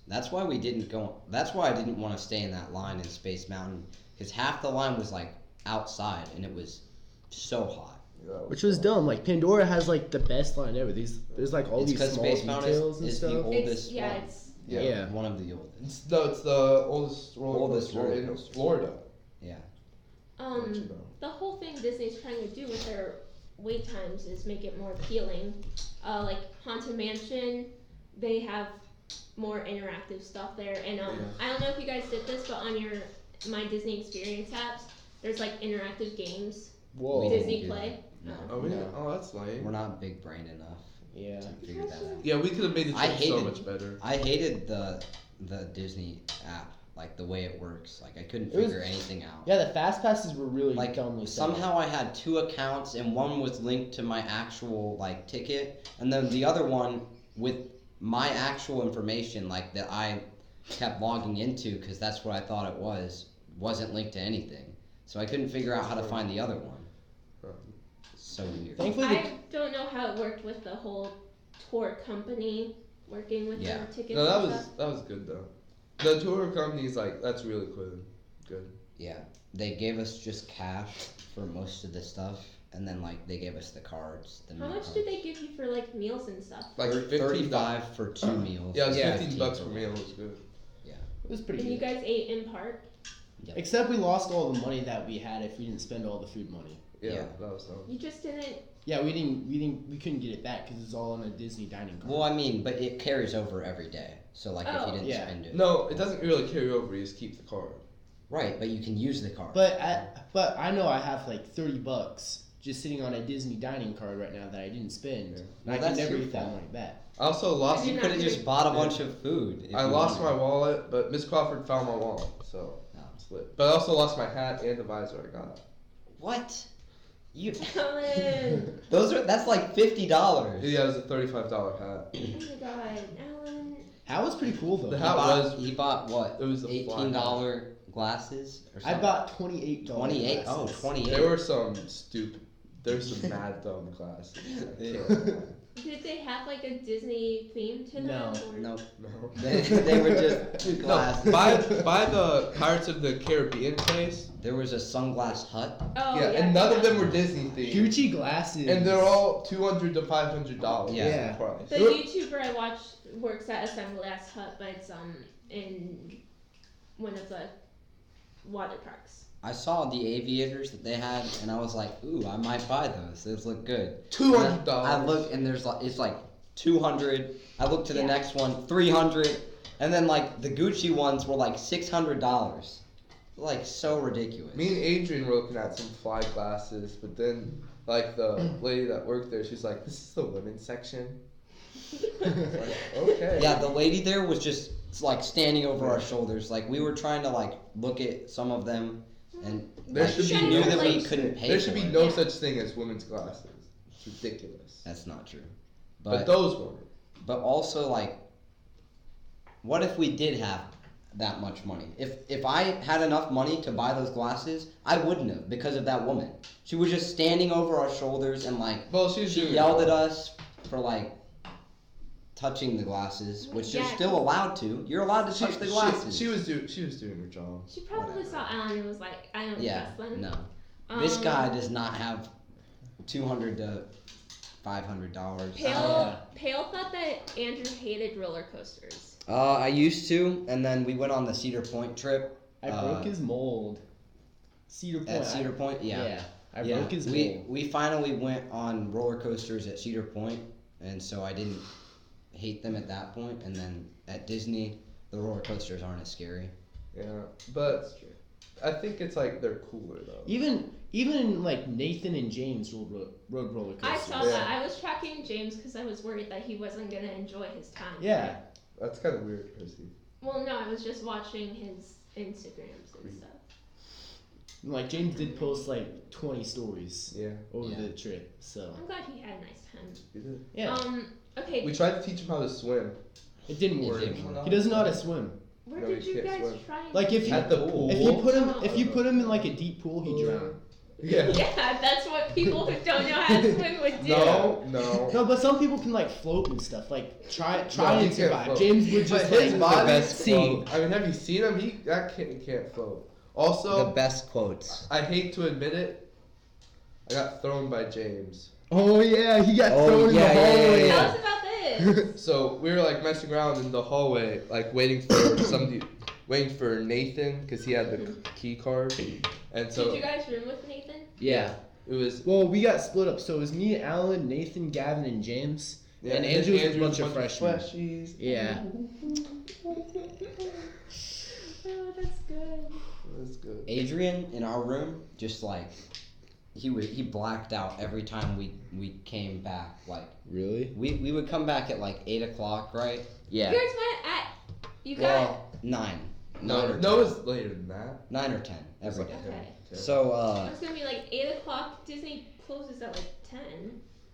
That's why we didn't go. That's why I didn't want to stay in that line in Space Mountain because half the line was like outside and it was so hot. Which was dumb. Like Pandora has like the best line ever. There's like all It's these because small Space Mountain details and is stuff. the oldest It's, yeah, one. it's. Yeah. One of the oldest. It's the oldest roller Oldest coaster roller in coaster. Florida. Yeah. Don't you know? The whole thing Disney's trying to do with their wait times is make it more appealing. Like Haunted Mansion, they have more interactive stuff there, and I don't know if you guys did this, but on your My Disney Experience apps, there's like interactive games Whoa. We didn't Disney do Play. that. No. Oh, we no. didn't? Oh, that's lame. We're not big brain enough Yeah. to figure that out. Yeah, we could have made the I trip so hated- much better. I hated the Disney app, like the way it works. Like I couldn't It was- figure anything out. Yeah, the fast passes were really Like dumbly set up. somehow I had two accounts and one was linked to my actual like ticket and then the other one with my actual information like that I kept logging into because that's what I thought it was wasn't linked to anything. So I couldn't figure out how to find the other one. So weird. Thankfully, I don't know how it worked with the whole tour company working with Yeah. the tickets. No, that and was stuff. good though. The tour company's like that's really good. Good. Yeah. They gave us just cash for most of the stuff and then like they gave us the cards. The How meal much cards. did they give you for like meals and stuff? Like Thir- 15 $35 for 2 meals. Yeah, it was Yeah. 15 bucks per meal. It was good. it was pretty And you good. guys ate in park. Except we lost all the money that we had if we didn't spend all the food money. Yeah, Yeah. that was dumb. You just didn't. Yeah, we couldn't get it back because it's all on a Disney dining card. Well, I mean, but it carries over every day. So like if Oh. you didn't Yeah. spend it. No, it doesn't really carry over. You just keep the card. Right, but you can use the card. But I know I have like $30 just sitting on a Disney dining card right now that I didn't spend. Yeah. And Well, I can that's never your eat that fault. like that. I also lost. You You're could not have just gonna- bought a Yeah. bunch of food. if I you lost my wanted. wallet, but Miss Crawford found my wallet, so Oh. it's lit. But I also lost my hat and the visor I got. What? You? Alan! That's like $50. Yeah, it was a $35 hat. Oh my god, Alan. That was pretty cool though. The hat was. He bought what? It was a $18 glasses or I something. bought $28. 28. Oh, glasses. 28. There were some stupid. There's some mad dumb classes. I Yeah. can't lie. Did they have like a Disney theme to them? No. or- No, No. they were just No, glasses. by the Pirates of the Caribbean place. There was a sunglass hut. Oh, Yeah, and none of them were Disney themed. Gucci glasses. And they're all $200 to $500. Yeah. in price. The YouTuber I watch works at a sunglass hut, but it's in one of the water parks. I saw the aviators that they had, and I was like, "Ooh, I might buy those. Those look good." $200. I look, and there's like it's like 200. I look to the Yeah. next one, 300, and then like the Gucci ones were like $600. Like so ridiculous. Me and Adrian were looking at some fly glasses, but then like the lady that worked there, she's like, "This is the women's section." It's like, okay. Yeah, the lady there was just like standing over our shoulders. Like we were trying to like look at some of them, and There like, should she be knew no that we such- couldn't pay. There for should be it. no Yeah. such thing as women's glasses. It's ridiculous. That's not true. But those were. But also, like, what if we did have that much money. If I had enough money to buy those glasses, I wouldn't have because of that woman. She was just standing over our shoulders and like she yelled at us for like touching the glasses, which you're still allowed to. You're allowed to touch the glasses. She was doing her job. She probably saw Alan and was like, I don't trust them. No. This guy does not have $200 to $500. Pale thought that Andrew hated roller coasters. I used to, and then we went on the Cedar Point trip. I broke his mold. Cedar Point. At Cedar Point, yeah. I broke his mold. We finally went on roller coasters at Cedar Point, and so I didn't hate them at that point. And then at Disney, the roller coasters aren't as scary. Yeah, but I think it's like they're cooler though. Even like Nathan and James rode roller coasters. I saw that. I was tracking James because I was worried that he wasn't gonna enjoy his time. Yeah. That's kind of weird, Krissy. Well, no, I was just watching his Instagrams and stuff. Like James did post like 20 stories. Over the trip, so. I'm glad he had a nice time. He did. Yeah. Okay. We tried to teach him how to swim. It didn't work. He doesn't know how to swim. Where did you guys try? Like if at the pool. if you put him in like a deep pool, he'd drown. Yeah. Yeah, that's what people who don't know how to swim would do. No, but some people can like float and stuff. Like try and survive. Float. James would just his body's sink. I mean, have you seen him? That kid can't float. Also, the best quotes. I hate to admit it, I got thrown by James. Oh yeah, he got thrown in the hallway. Tell us about this. So we were like messing around in the hallway, like waiting for Nathan because he had the key card, and so. Did you guys room with Nathan? Yeah. It was. Well, we got split up, so it was me, Alan, Nathan, Gavin, and James. Yeah, and Andrew was a bunch of freshmen. Freshies. Yeah. Oh, that's good. That's good. Adrian in our room, just like he blacked out every time we came back. Like Really? we would come back at like 8:00, right? Yeah. You guys went at. You got. Well, 9. No, it was later than that. 9 or 10 every day. Okay. So I was gonna be like 8:00. Disney closes at like 10.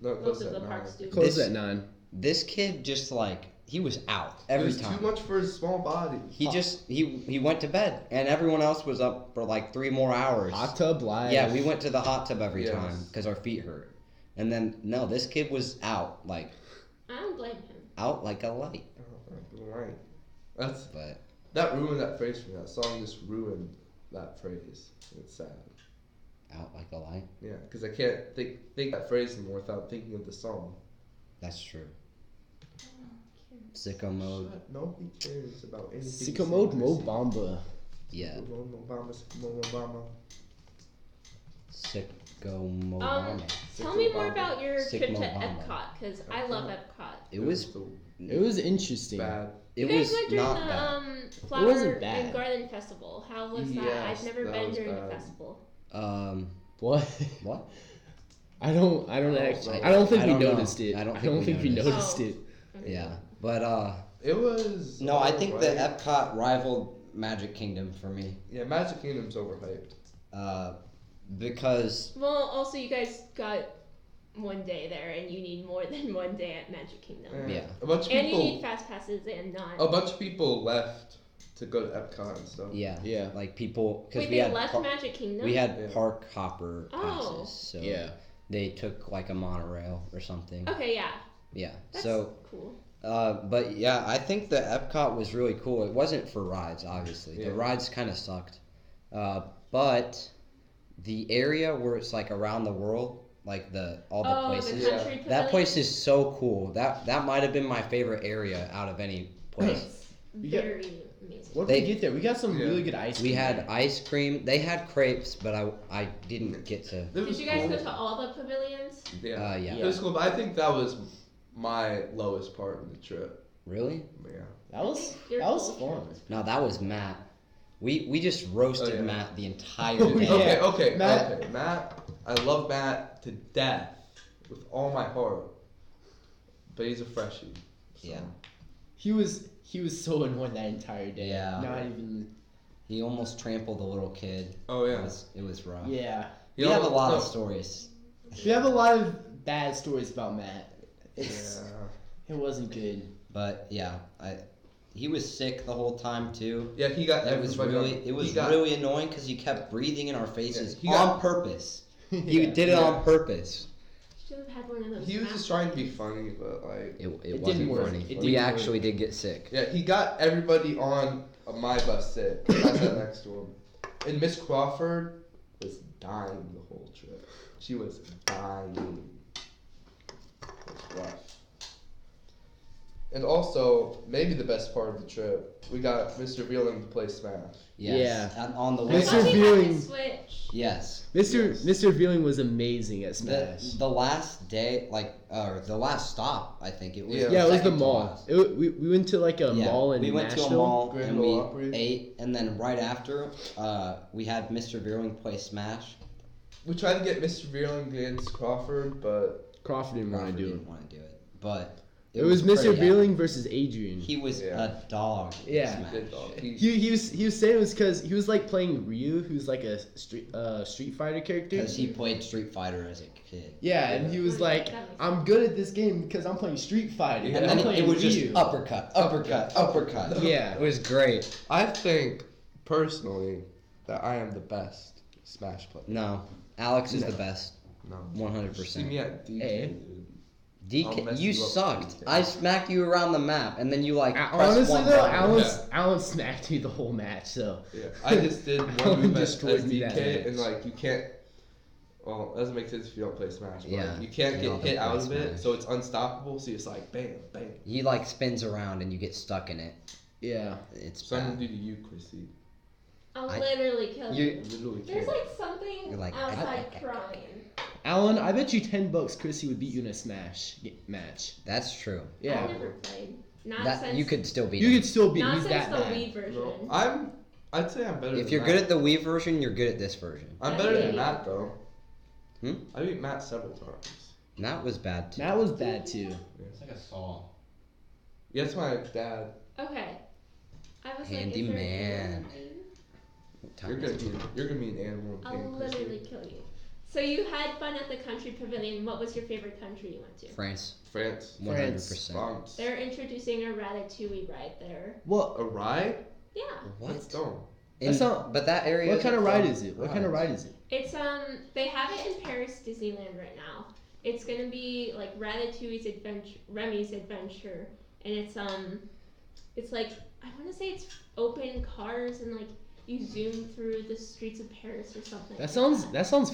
No, it Most closed of the at parks 9. do. Close at 9. This kid just like he was out It every was time. too much for his small body. He went to bed, and everyone else was up for like 3 more hours. Hot tub live. Yeah, we went to the hot tub every Yes. time because our feet hurt. And then no, this kid was out like I don't blame him. out like a light. Oh, right. But That ruined that phrase for me. That song just ruined that phrase. It's sad. out like a light. Yeah, because I can't think that phrase anymore without thinking of the song. That's true. Sicko mode. Shut- Nobody cares about anything. Sicko mode, Mo Bamba. Yeah. Obama. Sicko mode. Tell me more Obama. about your Sick trip to Obama. Epcot because I love Epcot. It was It was interesting. bad. it You guys was went during not the bad. Flower wasn't bad. and Garden Festival. How was that? Yes, I've never that been was during the bad. festival. What? What? I don't actually. I I don't think we don't know. noticed it. I don't I think don't we think we noticed. noticed it. Okay. Yeah. But It was. no, I think the overhyped. Epcot rivaled Magic Kingdom for me. Yeah, Magic Kingdom's overhyped. Because Well, also you guys got one day there, and you need more than one day at Magic Kingdom. Yeah. A bunch of And you people. need fast passes and not. A bunch of people left to go to Epcot and stuff. Yeah. like people because Wait, we they had left Magic Kingdom? we had Yeah. park hopper Oh. passes, so Yeah. they took like a monorail or something. Okay, yeah. Yeah. That's So cool. but yeah, I think the Epcot was really cool. It wasn't for rides, obviously. Yeah. The rides kind of sucked. But the area where it's like around the world, like all the places. the country pavilion? That place is so cool. That might have been my favorite area out of any place. It's We got- very amazing. What did They- we get there? We got some Yeah. really good ice cream. We had ice cream. They had crepes, but I didn't get to. It Did was you guys cool. go to all the pavilions? Yeah. Yeah. It was cool, but I think that was my lowest part of the trip. Really? Yeah. That was Your that was culture fun. was- No, that was Matt. We just roasted Oh, yeah. Matt the entire Oh, day. yeah. Okay, Matt- Matt. I love Matt to death with all my heart, but he's a freshie. So. Yeah. He was so annoying that entire day. Yeah. Not even. He almost trampled a little kid. Oh yeah. It was rough. Yeah. We have a lot of stories. We have a lot of bad stories about Matt. Yeah. It wasn't good. But yeah, was sick the whole time too. Yeah, he got That was everybody. really really annoying because he kept breathing in our faces on purpose. He Yeah. did it on purpose. Should have had one of those. He was just trying to be funny, but like It didn't wasn't work. funny. It We didn't actually did get sick. yeah, he got everybody on my bus sick. I sat next to him, and Miss Crawford was dying the whole trip. She was dying. It was rough. And also, maybe the best part of the trip, we got Mr. Veerling to play Smash. Yes. Yeah. And on the I way. Mr. thought we had Viewing- to switch. Yes. Mr. Veerling was amazing at Smash. The last day, or the last stop, I think it was. Yeah. Yeah, it was the second to mall. last. We went to like a Yeah, mall in we went Nashville. to a mall Grand and Ole we Opry. ate, and then right after, we had Mr. Veerling play Smash. We tried to get Mr. Veerling against Crawford, but Crawford didn't want to Crawford do didn't it. want to do it, but It was Mr. pretty Veerling versus Adrian. He was Yeah. a dog. in Yeah. Smash. good dog. He was saying it was because he was like playing Ryu, who's like a Street Fighter character. Because he played Street Fighter as a kid. Yeah, and he was like, I'm good at this game because I'm playing Street Fighter. Yeah. And And I'm then playing it was Ryu. just uppercut. Yeah. It was great. I think personally that I am the best Smash player. No, Alex is the best. No, 100%. See me at DK, Hey. dude. I'll DK, mess you you up, sucked. DK. I smacked you around the map, and then you pressed Honestly one though, button. Alan smacked me the whole match. So Yeah, I just did Alan one move as destroyed me that DK, match. and like you can't. Well, it doesn't make sense if you don't play Smash. But Yeah, like, you can't you get don't hit play out of it, Smash. so it's unstoppable. So it's like bam, bam. He spins around, and you get stuck in it. yeah, It's So I'm bad. gonna do to you, Krissy. I'll I- literally kill You- you. Literally There's can't. like something You're like, outside crying. Alan, I bet you $10 Krissy would beat you in a Smash match. That's true. I Yeah, never played. Not That since you could still beat you him. could still beat. not He's since that the bad. Wii version. No, I'd say I'm better. If than you're Matt. good at the Wii version, you're good at this version. I'm Yeah, better yeah, than yeah. Matt though. Hmm? I beat Matt several times. That was bad too. That was bad too. It's like a saw. Yeah, that's my dad. Okay. I was Handy like, is there man. anything? You're gonna be an animal in I'll pain, literally Krissy. kill you. So you had fun at the country pavilion. What was your favorite country you went to? France, France. 100%. France. They're introducing a Ratatouille ride there. What? A ride? Yeah. Let's What? go. That's not- But that area. What kind of isn't ride fun. is it? What kind of ride is it? It's they have it in Paris Disneyland right now. It's gonna be like Ratatouille's adventure, Remy's adventure, and it's like I want to say it's open cars and like you zoom through the streets of Paris or something. That sounds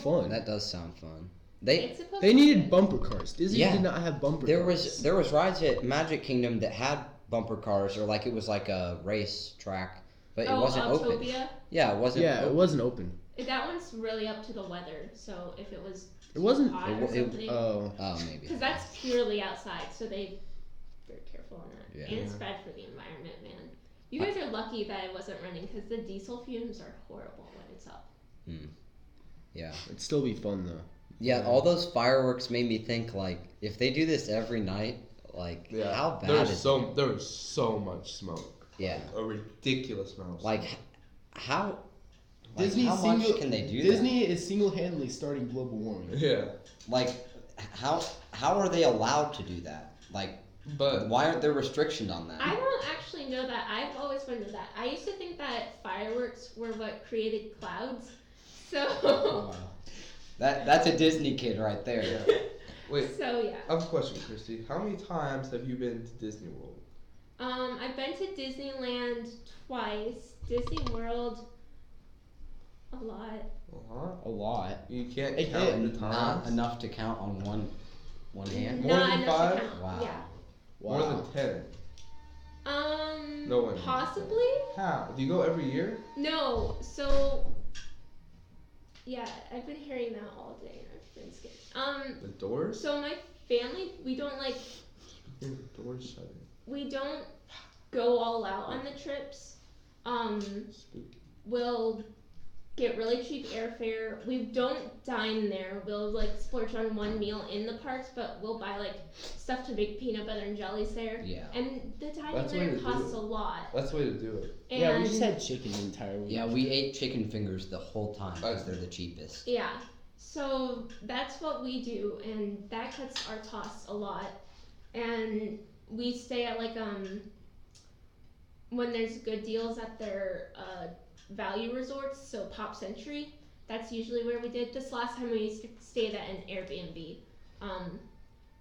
fun. That does sound fun. They It's supposed They to be needed good. bumper cars. Disney Yeah. did not have bumper there cars. was rides at Magic Kingdom that had bumper cars, or it was like a race track, but it wasn't open. Autopia. Yeah, it wasn't. Yeah, it open. wasn't open. That one's really up to the weather. So if it was It wasn't. hot or it- something, Oh, Oh, maybe. because that's purely outside, so they very careful on that. Yeah. And it's bad for the environment, man. You guys are lucky that it wasn't running because the diesel fumes are horrible when it's up. Yeah. it'd still be fun though. Yeah, all those fireworks made me think if they do this every night, how bad There's is there was so much smoke. Yeah. A ridiculous amount. Of smoke. How Disney how much can they do Disney is single-handedly starting global warming. Yeah, that? How are they allowed to do that? but Why aren't there restrictions on that? I don't actually know that. I've always wondered that. I used to think that fireworks were what created clouds. So, That's a Disney kid right there. yeah. Wait, so yeah. I have a question, Christy. How many times have you been to Disney World? I've been to Disneyland twice. Disney World, a lot. A lot. You can't Hey, count hey, the Not times. enough to count on one hand. More Not than enough to 5? count. Wow. Yeah. More than 10. No one. Possibly. How? Do you go every year? No. So. Yeah, I've been hearing that all day, and I've been scared. The doors? So my family, we don't like. The doors shutting. We don't go all out on the trips. Spooky. We'll get really cheap airfare. We don't dine there. We'll splurge on one meal in the parks, but we'll buy stuff to make peanut butter and jellies there. Yeah. And the dining That's the way there to do costs it. a lot. That's the way to do it. And Yeah, we just had chicken the entire week. Yeah, we ate chicken fingers the whole time because they're the cheapest. yeah. So that's what we do, and that cuts our costs a lot. And we stay at when there's good deals at their value resorts, so Pop Century, that's usually where we did. This last time we stayed at an Airbnb.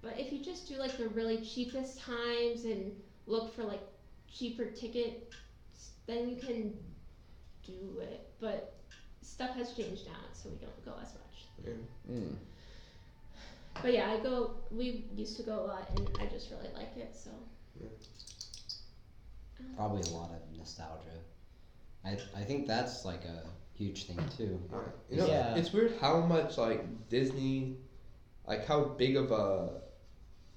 But if you just do like the really cheapest times and look for like cheaper tickets, then you can do it. But stuff has changed now, so we don't go as much. Yeah. But yeah, we used to go a lot, and I just really like it, so. Probably a lot of nostalgia. I think that's like a huge thing too. You know, Yeah. it's weird how much like Disney, like how big of a,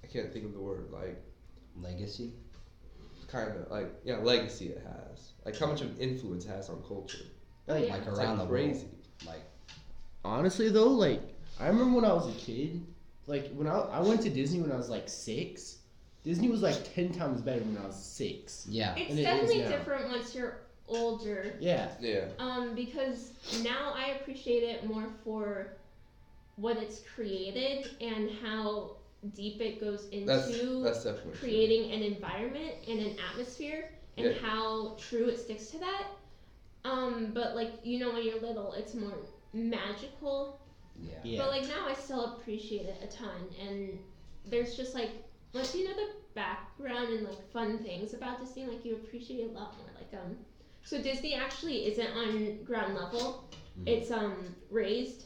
I can't think of the word, like Legacy. kind of like legacy it has. Like how much of influence it has on culture. Like, Like It's around like the crazy. world. Like honestly though, like I remember when I was a kid, like when I went to Disney when I was like 6. Disney was like 10 times better when I was 6. yeah. It's And it is definitely now. different once you're older. Yeah. Yeah. Because now I appreciate it more for what it's created and how deep it goes That's into definitely true. creating an environment and an atmosphere and Yeah. how true it sticks to that. But like, you know, when you're little, it's more magical. Yeah. Yeah. But like now I still appreciate it a ton, and there's just like, once you know the background and like fun things about Disney, like you appreciate it a lot more. Like so Disney actually isn't on ground level; it's raised.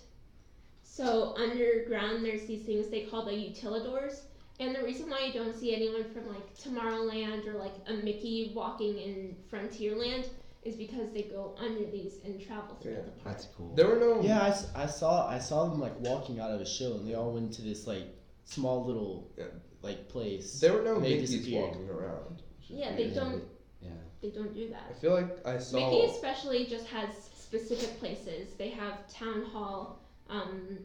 So underground, there's these things they call the utilidors, and the reason why you don't see anyone from like Tomorrowland or like a Mickey walking in Frontierland is because they go under these and travel through Yeah. the park. That's cool. There were no. Yeah, I saw them like walking out of a show, and they all went to this like small little Yeah. like place. There were no and they Mickeys disappeared. walking around. which is Yeah, they weird. don't. Yeah. They don't do that. I feel like I saw. Mickey especially just has specific places. They have Town Hall.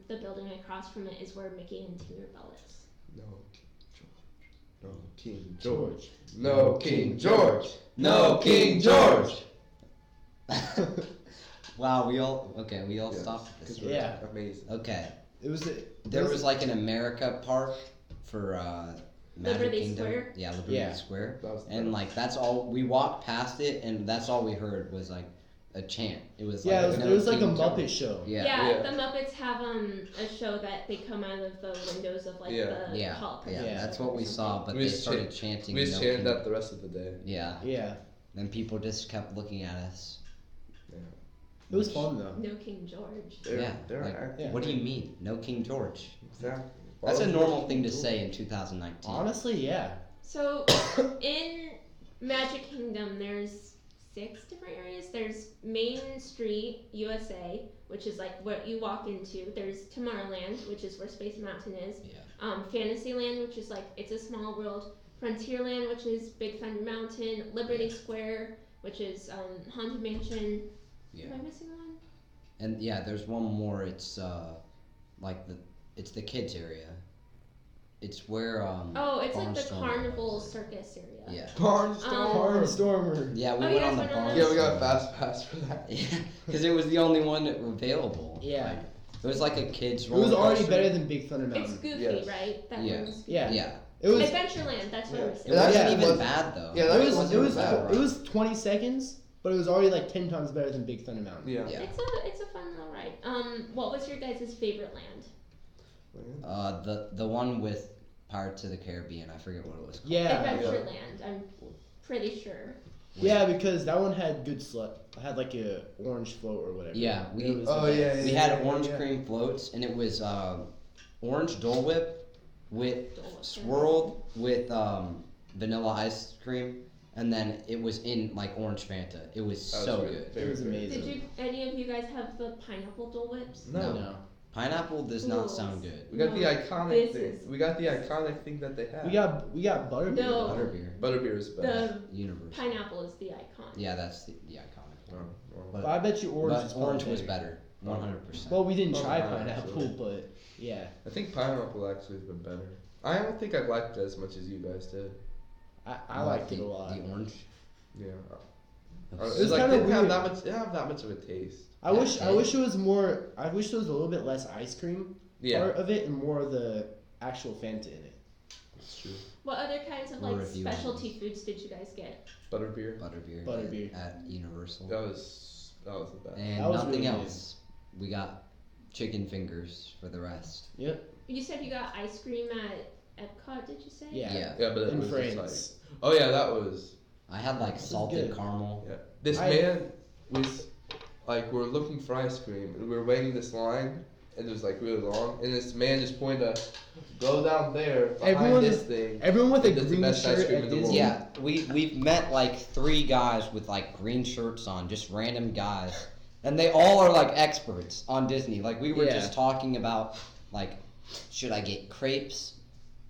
The building across from it is where Mickey and Tinkerbell is. No King George. George. No King George. No King George. Wow, we all Yeah, stopped at this. George. Yeah. Amazing. Okay. It was There was like an America park for Magic Liberty Kingdom. Square? Yeah, Liberty Yeah. Square. That was the And best. like that's all we walked past it, and that's all we heard was like a chant. It was yeah, like it was like a King Muppet George. show. Yeah. Yeah. The Muppets have a show that they come out of the windows of like Yeah. the Yeah, hall. yeah, Yeah. that's what we saw. But We they just started chanting. We just "No chanted King-" that the rest of the day. Yeah. Yeah, Then people just kept looking at us. it was fun though. No King George. They're like, acting. What do you mean? No King George? Exactly. That's a Why would normal you thing to do say in 2019. Honestly, yeah. So in Magic Kingdom, there's 6 different areas. There's Main Street, USA, which is like what you walk into. There's Tomorrowland, which is where Space Mountain is. Yeah. Fantasyland, which is like It's a Small World. Frontierland, which is Big Thunder Mountain. Liberty Square, which is Haunted Mansion. Yeah. Am I missing one? And yeah, there's one more. It's it's the kids area. It's where Oh, it's like the Barnstormer Carnival was. Circus area. Yeah. Barnstormer. Barnstormer. Yeah, we Oh, went yeah, on the it's one of barn. those. Yeah, we got a fast pass for that. Yeah, because it was the only one available. Yeah. Like, it was like a kids It roller was already coaster. better than Big Thunder It's Mountain. Goofy, Yes. right? That Yeah. one's Yeah. Yeah. It was. Adventureland, that's what Yeah. I It was It saying. wasn't actually even was- bad though. Yeah, that It was. wasn't It was. bad. It was 20 seconds, but it was already like 10 times better than Big Thunder Mountain. Yeah. Yeah. It's a fun little ride. What was your guys' favorite land? The one with Pirates of the Caribbean. I forget what it was called. Yeah. Adventureland, I'm pretty sure. Yeah, because that one had good slut. Had like a orange float or whatever. Yeah, It was Oh, the yeah, best. We had orange cream floats, and it was orange Dole Whip with Dole Whip. swirled with vanilla ice cream, and then it was in like orange Fanta. It was That was so really good. It was favorite. amazing. Did any of you guys have the pineapple Dole Whips? No. No. Pineapple does Ooh. not sound good. We got the No, iconic this thing. is- We got the iconic thing that they have. We got butterbeer. No. Butterbeer. Butterbeer is best. The Universe. pineapple is the icon. Yeah, that's the iconic one. But I bet you orange But is orange probably was better. 100%. Well, we didn't Oh, try yeah, pineapple, actually. but yeah, I think pineapple actually has been better. I don't think I liked it as much as you guys did. I liked it a lot. The orange. Yeah. It It was- was like kinda didn't have weird. that much. Didn't have that much of a taste. I wish it was more. I wish there was a little bit less ice cream Yeah. part of it and more of the actual Fanta in it. It's true. What other kinds of We're like reviewing specialty this. foods did you guys get? Butterbeer. Butterbeer. At Universal. That was the best. And That was nothing really else. We got chicken fingers for the rest. Yep. You said you got ice cream at Epcot, did you say? Yeah. Yeah. Yeah, but it In was France. just like, oh yeah, that was. I had like salted good. caramel. Yeah. This man was like, we're looking for ice cream, and we were waiting this line, and it was like really long, and this man just pointed us, go down there behind Everyone- this thing. Everyone with a That's the green best ice shirt cream at in the Disney. world. Yeah, we've met like 3 guys with like green shirts on, just random guys. And they all are like experts on Disney. Like we were Yeah. just talking about like, should I get crepes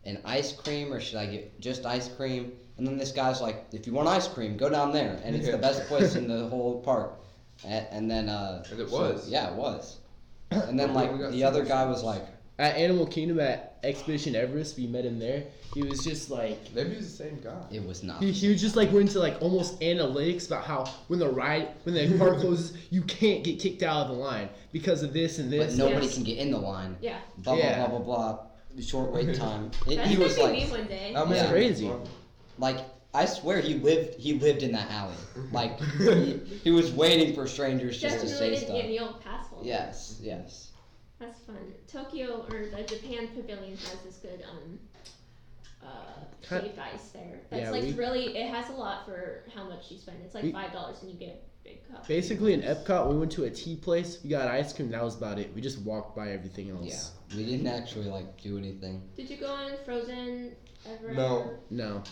and ice cream or should I get just ice cream? And then this guy's like, if you want ice cream, go down there, and it's the best place in the whole park. And then And it was. Yeah, it was. And then We like got the so other much guy fun. was like, At Animal Kingdom at Expedition Everest, we met him there. He was just like, Maybe he's the same guy. it was not. he was just like went into like almost analytics about how when the park closes, you can't get kicked out of the line because of this and But this. nobody Yes. can get in the line. Yeah. Blah Yeah. blah blah blah blah. Short wait time. That's He was gonna be like, me one day. That That's man crazy. was fun. like I swear he lived in that alley. Like he was waiting for strangers just to Definitely say didn't stuff. get any old pass holders. Yes. That's fun. Tokyo or the Japan Pavilion has this good shaved ice there. That's Yeah, like we- really, it has a lot for how much you spend. It's like We- $5 and you get a big cup. Basically, in Epcot, we went to a tea place. We got ice cream. That was about it. We just walked by everything else. Yeah. We didn't actually like do anything. Did you go on Frozen ever? No. No,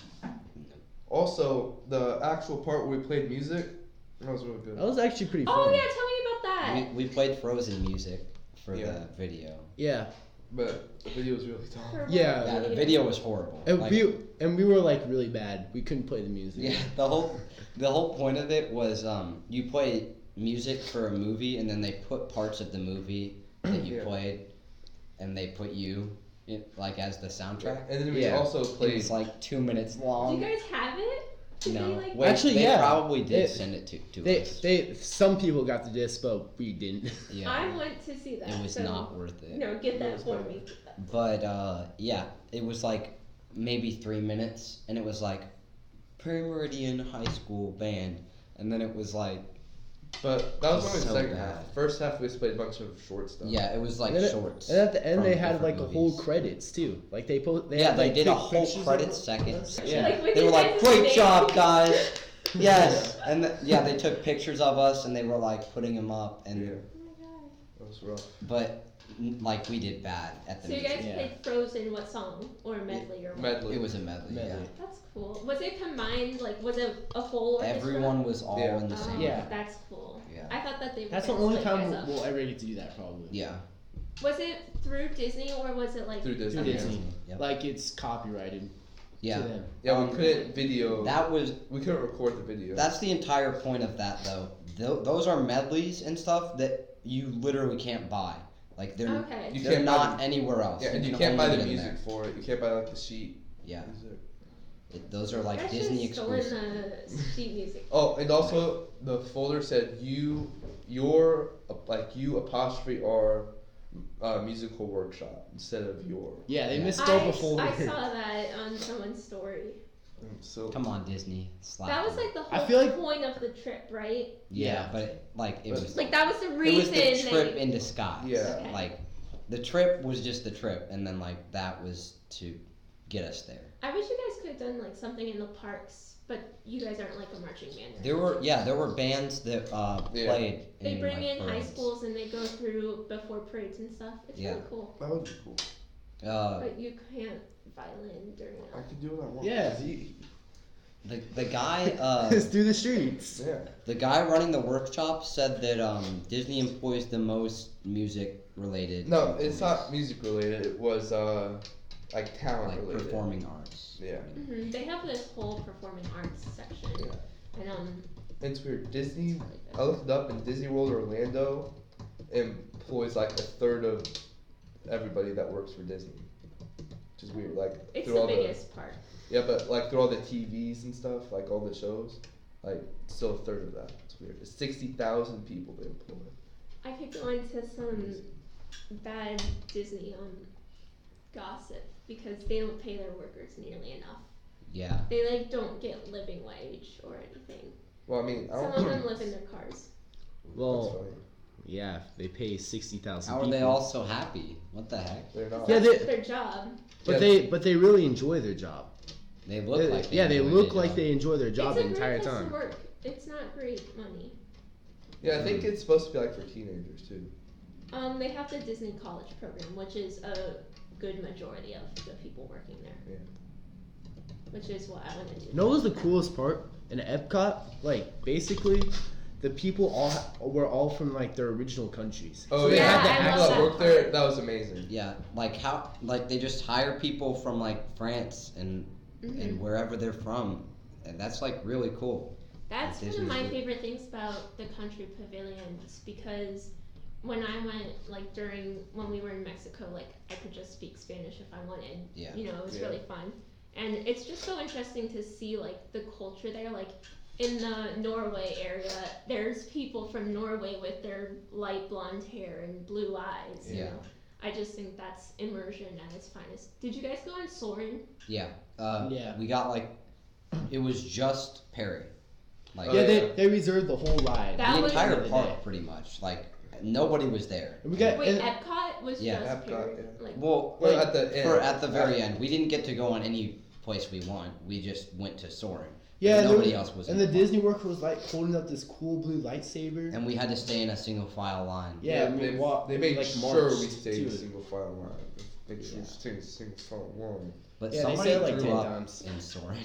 Also, the actual part where we played music, that was really good. that was actually pretty fun. Oh yeah, tell me about that. We played Frozen music for Yeah. the video. Yeah, But the video was really dumb. For what Yeah. Yeah, the video was horrible. and Like, we were like really bad. We couldn't play the music. yeah, the whole point of it was you play music for a movie and then they put parts of the movie that you Yeah. played and they put you in, like as the soundtrack. And then we Yeah. also It played. was like 2 minutes Do long. you guys have it? Did No, they, like, wait, Actually, they yeah. probably did They- send it to They us. some people got the disc, but we didn't. Yeah, I want to see that. it was so, not worth it. No, get It that was for not. me. But yeah, it was like maybe 3 minutes, and it was like Prairie Meridian High School band, and then it was like But that was It's only the so second bad. half. First half we just played a bunch of short stuff. yeah, it was like and, shorts. and at the end, from they had different like a whole movies. credits too. Like they Yeah, had, they like, did a big whole pictures of credit them. section. Yeah. Like, with They you were like, guys' "Great names." job, guys!" Yes, and yeah, they took pictures of us and they were like putting them up, and Yeah, Oh my god. that was rough. but like we did bad at the So you music. guys Yeah. played Frozen, what song? Or a medley or what? Medley. It was a medley. Yeah, Medley. That's cool. Was it combined? Like, was it a whole orchestra? everyone was all Yeah. in the same. Yeah. That's cool. Yeah. I thought that they were That's the gonna only split time theirs up. we'll ever get to do that, probably. Yeah. Was it through Disney or was it like Through Disney. Through Disney. Yep. Like it's copyrighted Yeah. to them. Yeah, we couldn't video. That was we couldn't record the video. That's the entire point of that, though. Those are medleys and stuff that you literally can't buy. Like they're Okay. You they're can't not buy anywhere else. yeah, and you can can't buy only the get in music there. for it. You can't buy like the sheet Yeah, music. those are like I Disney should've stolen exclusive. the sheet music. Oh, and also the folder said your apostrophe R musical workshop instead of your. Yeah, they Yeah. misspelled the folder. I saw that on someone's story. So Come on, Disney. Slap That was them. like the I whole feel like- point of the trip, right? Yeah, but like it But- was Like that was the it reason. was the trip they, in disguise. Yeah. Okay. Like the trip was just the trip, and then like that was to get us there. I wish you guys could have done like something in the parks, but you guys aren't like a marching band. Right? There were bands that Yeah. played. They bring like, in high parades. schools and they go through before parades and stuff. It's Yeah. really cool. that would be cool. But you can't violin during I it. could do what I want. Yeah, the guy just through the streets. Yeah. the guy running the workshop said that Disney employs the most music related. No, it's not music related. It was like talent like related. performing arts. Yeah. Hmm. They have this whole performing arts section, Yeah. and It's weird. Disney. it's really good. I looked it up, and Disney World Orlando employs like a third of everybody that works for Disney, which is weird. Like It's through the all biggest part. yeah, but like through all the TVs and stuff, like all the shows, like still a third of that. It's weird. It's 60,000 people they employ. I could go into some bad Disney gossip because they don't pay their workers nearly enough. Yeah. They like don't get living wage or anything. Well, I mean, I Some don't of them live in their cars. Well, yeah, they pay 60,000. How are they all so happy? What the heck? They're not. Yeah, That's their job. But Yeah. they really enjoy their job. They look like they they enjoy look their like job. they enjoy their job the It's a entire great place time. to work. It's not great money. Yeah, I think it's supposed to be like for teenagers too. They have the Disney College program, which is a good majority of the people working there. Yeah. Which is what I want to do. You know what was the coolest part? In Epcot, like, basically, the people were all from, like, their original countries. Oh So they yeah, had the I people love that that worked there. part. That was amazing. Yeah, like how like they just hire people from like France and wherever they're from, and that's like really cool. That's one of Disney's my good. favorite things about the country pavilions, because when I went, like when we were in Mexico, like I could just speak Spanish if I wanted. Yeah. You know, it was Yeah. really fun. And it's just so interesting to see like the culture there. Like in the Norway area, there's people from Norway with their light blonde hair and blue eyes. You Yeah. know? I just think that's immersion at its finest. Did you guys go on Soarin'? Yeah. Yeah. We got like it was just Perry. Like Oh, Yeah, yeah. they reserved the whole ride. That the was- entire the park day. pretty much. Like nobody was there. And we got Wait, and- Epcot was Yeah. just Epcot, Perry. yeah. Like, Well, Well, like, at the end. for at the very end, we didn't get to go on any place we want. We just went to Soarin'. yeah, there nobody was- else was. And in the park. Disney worker was like holding up this cool blue lightsaber. And we had to stay in a single file line. Yeah, we they made like sure marched we stayed in to it. single file line. Make sure we stayed in single file line. But Yeah, they somebody said it like threw 10 up times. in Soarin'.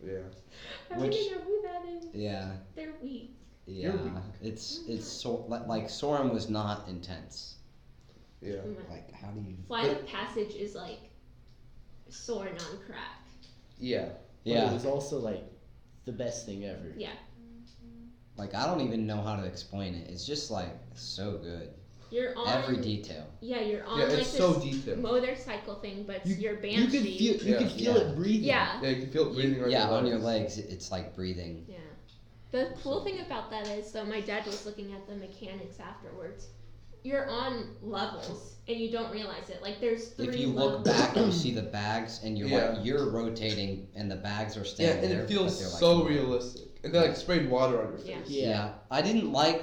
Yeah. I Which- don't even know who that is. Yeah. They're weak. Yeah. It's so like Soarin' was not intense. Yeah. Like how do you? Flight of Passage is like Soarin' on crack. Yeah. But it Yeah. was also like the best thing ever. Yeah. Like I don't even know how to explain it. It's just like so good. You're on Every detail. Yeah, you're on Yeah, like it's this so detailed. motorcycle thing, but You, your you banshee. could feel Yeah. feel Yeah. it breathing. Yeah. Yeah, you can feel it breathing on Yeah, your on your legs. legs, it's like breathing. Yeah. The cool thing about that is, so my dad was looking at the mechanics afterwards. You're on levels and you don't realize it. Like there's three If you levels. look back, you see the bags, and you're Yeah. like you're rotating, and the bags are Yeah, standing and there. it feels but they're, like, so moving. realistic. And they like sprayed water on your Yeah. face. Yeah. I didn't like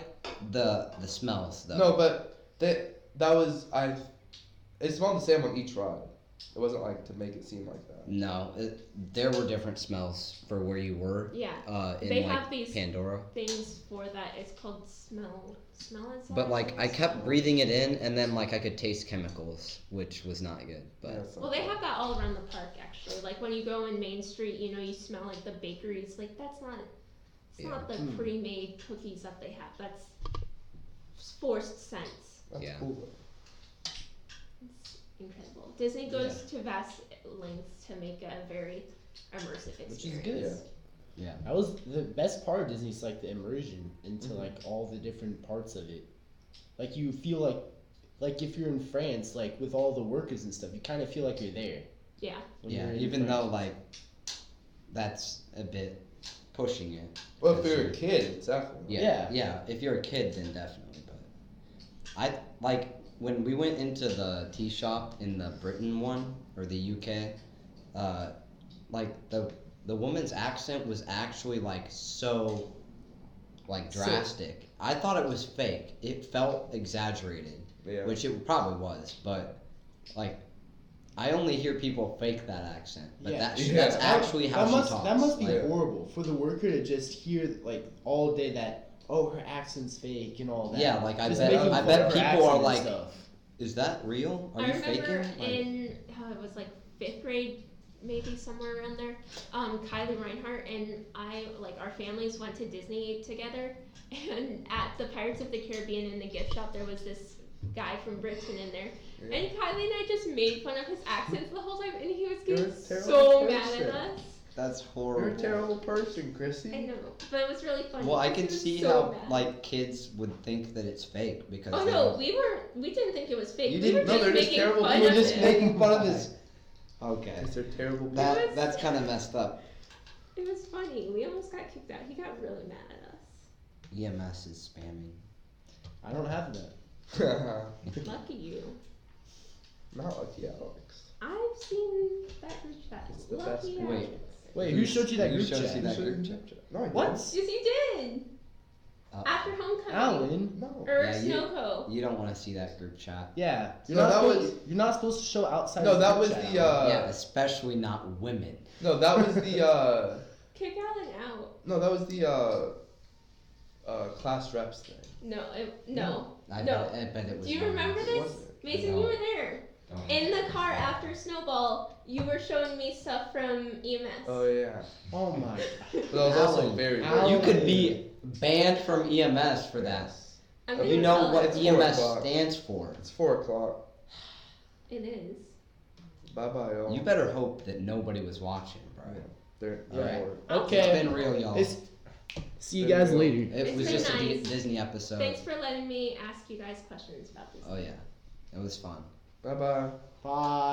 the smells though. No, but that was it smelled the same on each ride. It wasn't like to make it seem like that. No, there were different smells for where you were. Yeah. In They like have these Pandora. things for that. It's called smell But like I kept breathing it in, and then like I could taste chemicals, which was not good. But Yeah, it's Well, they have that all around the park actually. Like when you go in Main Street, you know, you smell like the bakeries. Like that's not. It's Yeah. not the pre-made cookies that they have. That's forced scents. That's Yeah. cool. Though. It's incredible. Disney goes to vast lengths to make a very immersive experience. Which is good. yeah, That was the best part of Disney's like the immersion into like all the different parts of it. Like you feel like if you're in France, like with all the workers and stuff, you kind of feel like you're there. Yeah. when yeah. you're in Even France. though like that's a bit pushing it. Well, if you're a kid, definitely. Yeah, yeah. If you're a kid, then definitely. But I like when we went into the tea shop in the Britain one or the UK. Like the woman's accent was actually like so like drastic. I thought it was fake. It felt exaggerated, Yeah. which it probably was. But like, I only hear people fake that accent. But Yeah. that's Yeah. actually how that she must, talks. That must be like, horrible for the worker to just hear like all day that her accent's fake and all that. Yeah, like I Just bet making fun of her people accent are and like, stuff. is that real? Are I you remember faking? Like, in how it was like 5th grade, maybe somewhere around there. Kylie Reinhardt and I, like our families went to Disney together, and at the Pirates of the Caribbean in the gift shop, there was this guy from Britain in there, Yeah. and Kylie and I just made fun of his accents the whole time, and he was You're getting a terrible so mad person. at us. that's You're horrible. a terrible person, Krissy. I know, but it was really funny. Well, I because can he was see so how mad. like kids would think that it's fake because Oh they no, don't- we didn't think it was fake. You we were didn't- No, just they're just making terrible fun you were of just it. making fun of his. Okay, They're terrible people. that that's kind of messed up. It was funny. We almost got kicked out. He got really mad at us. EMS is spamming. I don't have that. Lucky you. Not Lucky Alex. I've seen that group chat. It's the Lucky best. Alex. Wait, who showed you that Who group shows chat? you that group chat? No, I What? Yes, you did. After homecoming. Alan? didn't. No. Or Yeah, you- Snowco. You don't want to see that group chat. Yeah. You're No, not that supposed, you're not supposed to show outside No, of the that group was chat, the, Alan. Yeah, especially not women. No, that was the, Kick Alan out. no, that was the, class reps thing. No, no. I No. bet it was. Do you women. remember It this? wasn't. Mason, No. you were there. Don't In the car after Snowball, you were showing me stuff from EMS. Oh, yeah. Oh my. But that was also Alan, very, Alan. You could be banned from EMS for that. I'm You You gonna know tell what her. It's 4 EMS o'clock. stands for. It's 4 o'clock. It is. Bye-bye, y'all. You better hope that nobody was watching, bro. Yeah. They're Yeah. bored. Okay. It's been real, y'all. See you guys later. It It's was been just a nice. Disney episode. Thanks for letting me ask you guys questions about this. Oh yeah, it was fun. Bye-bye. Bye.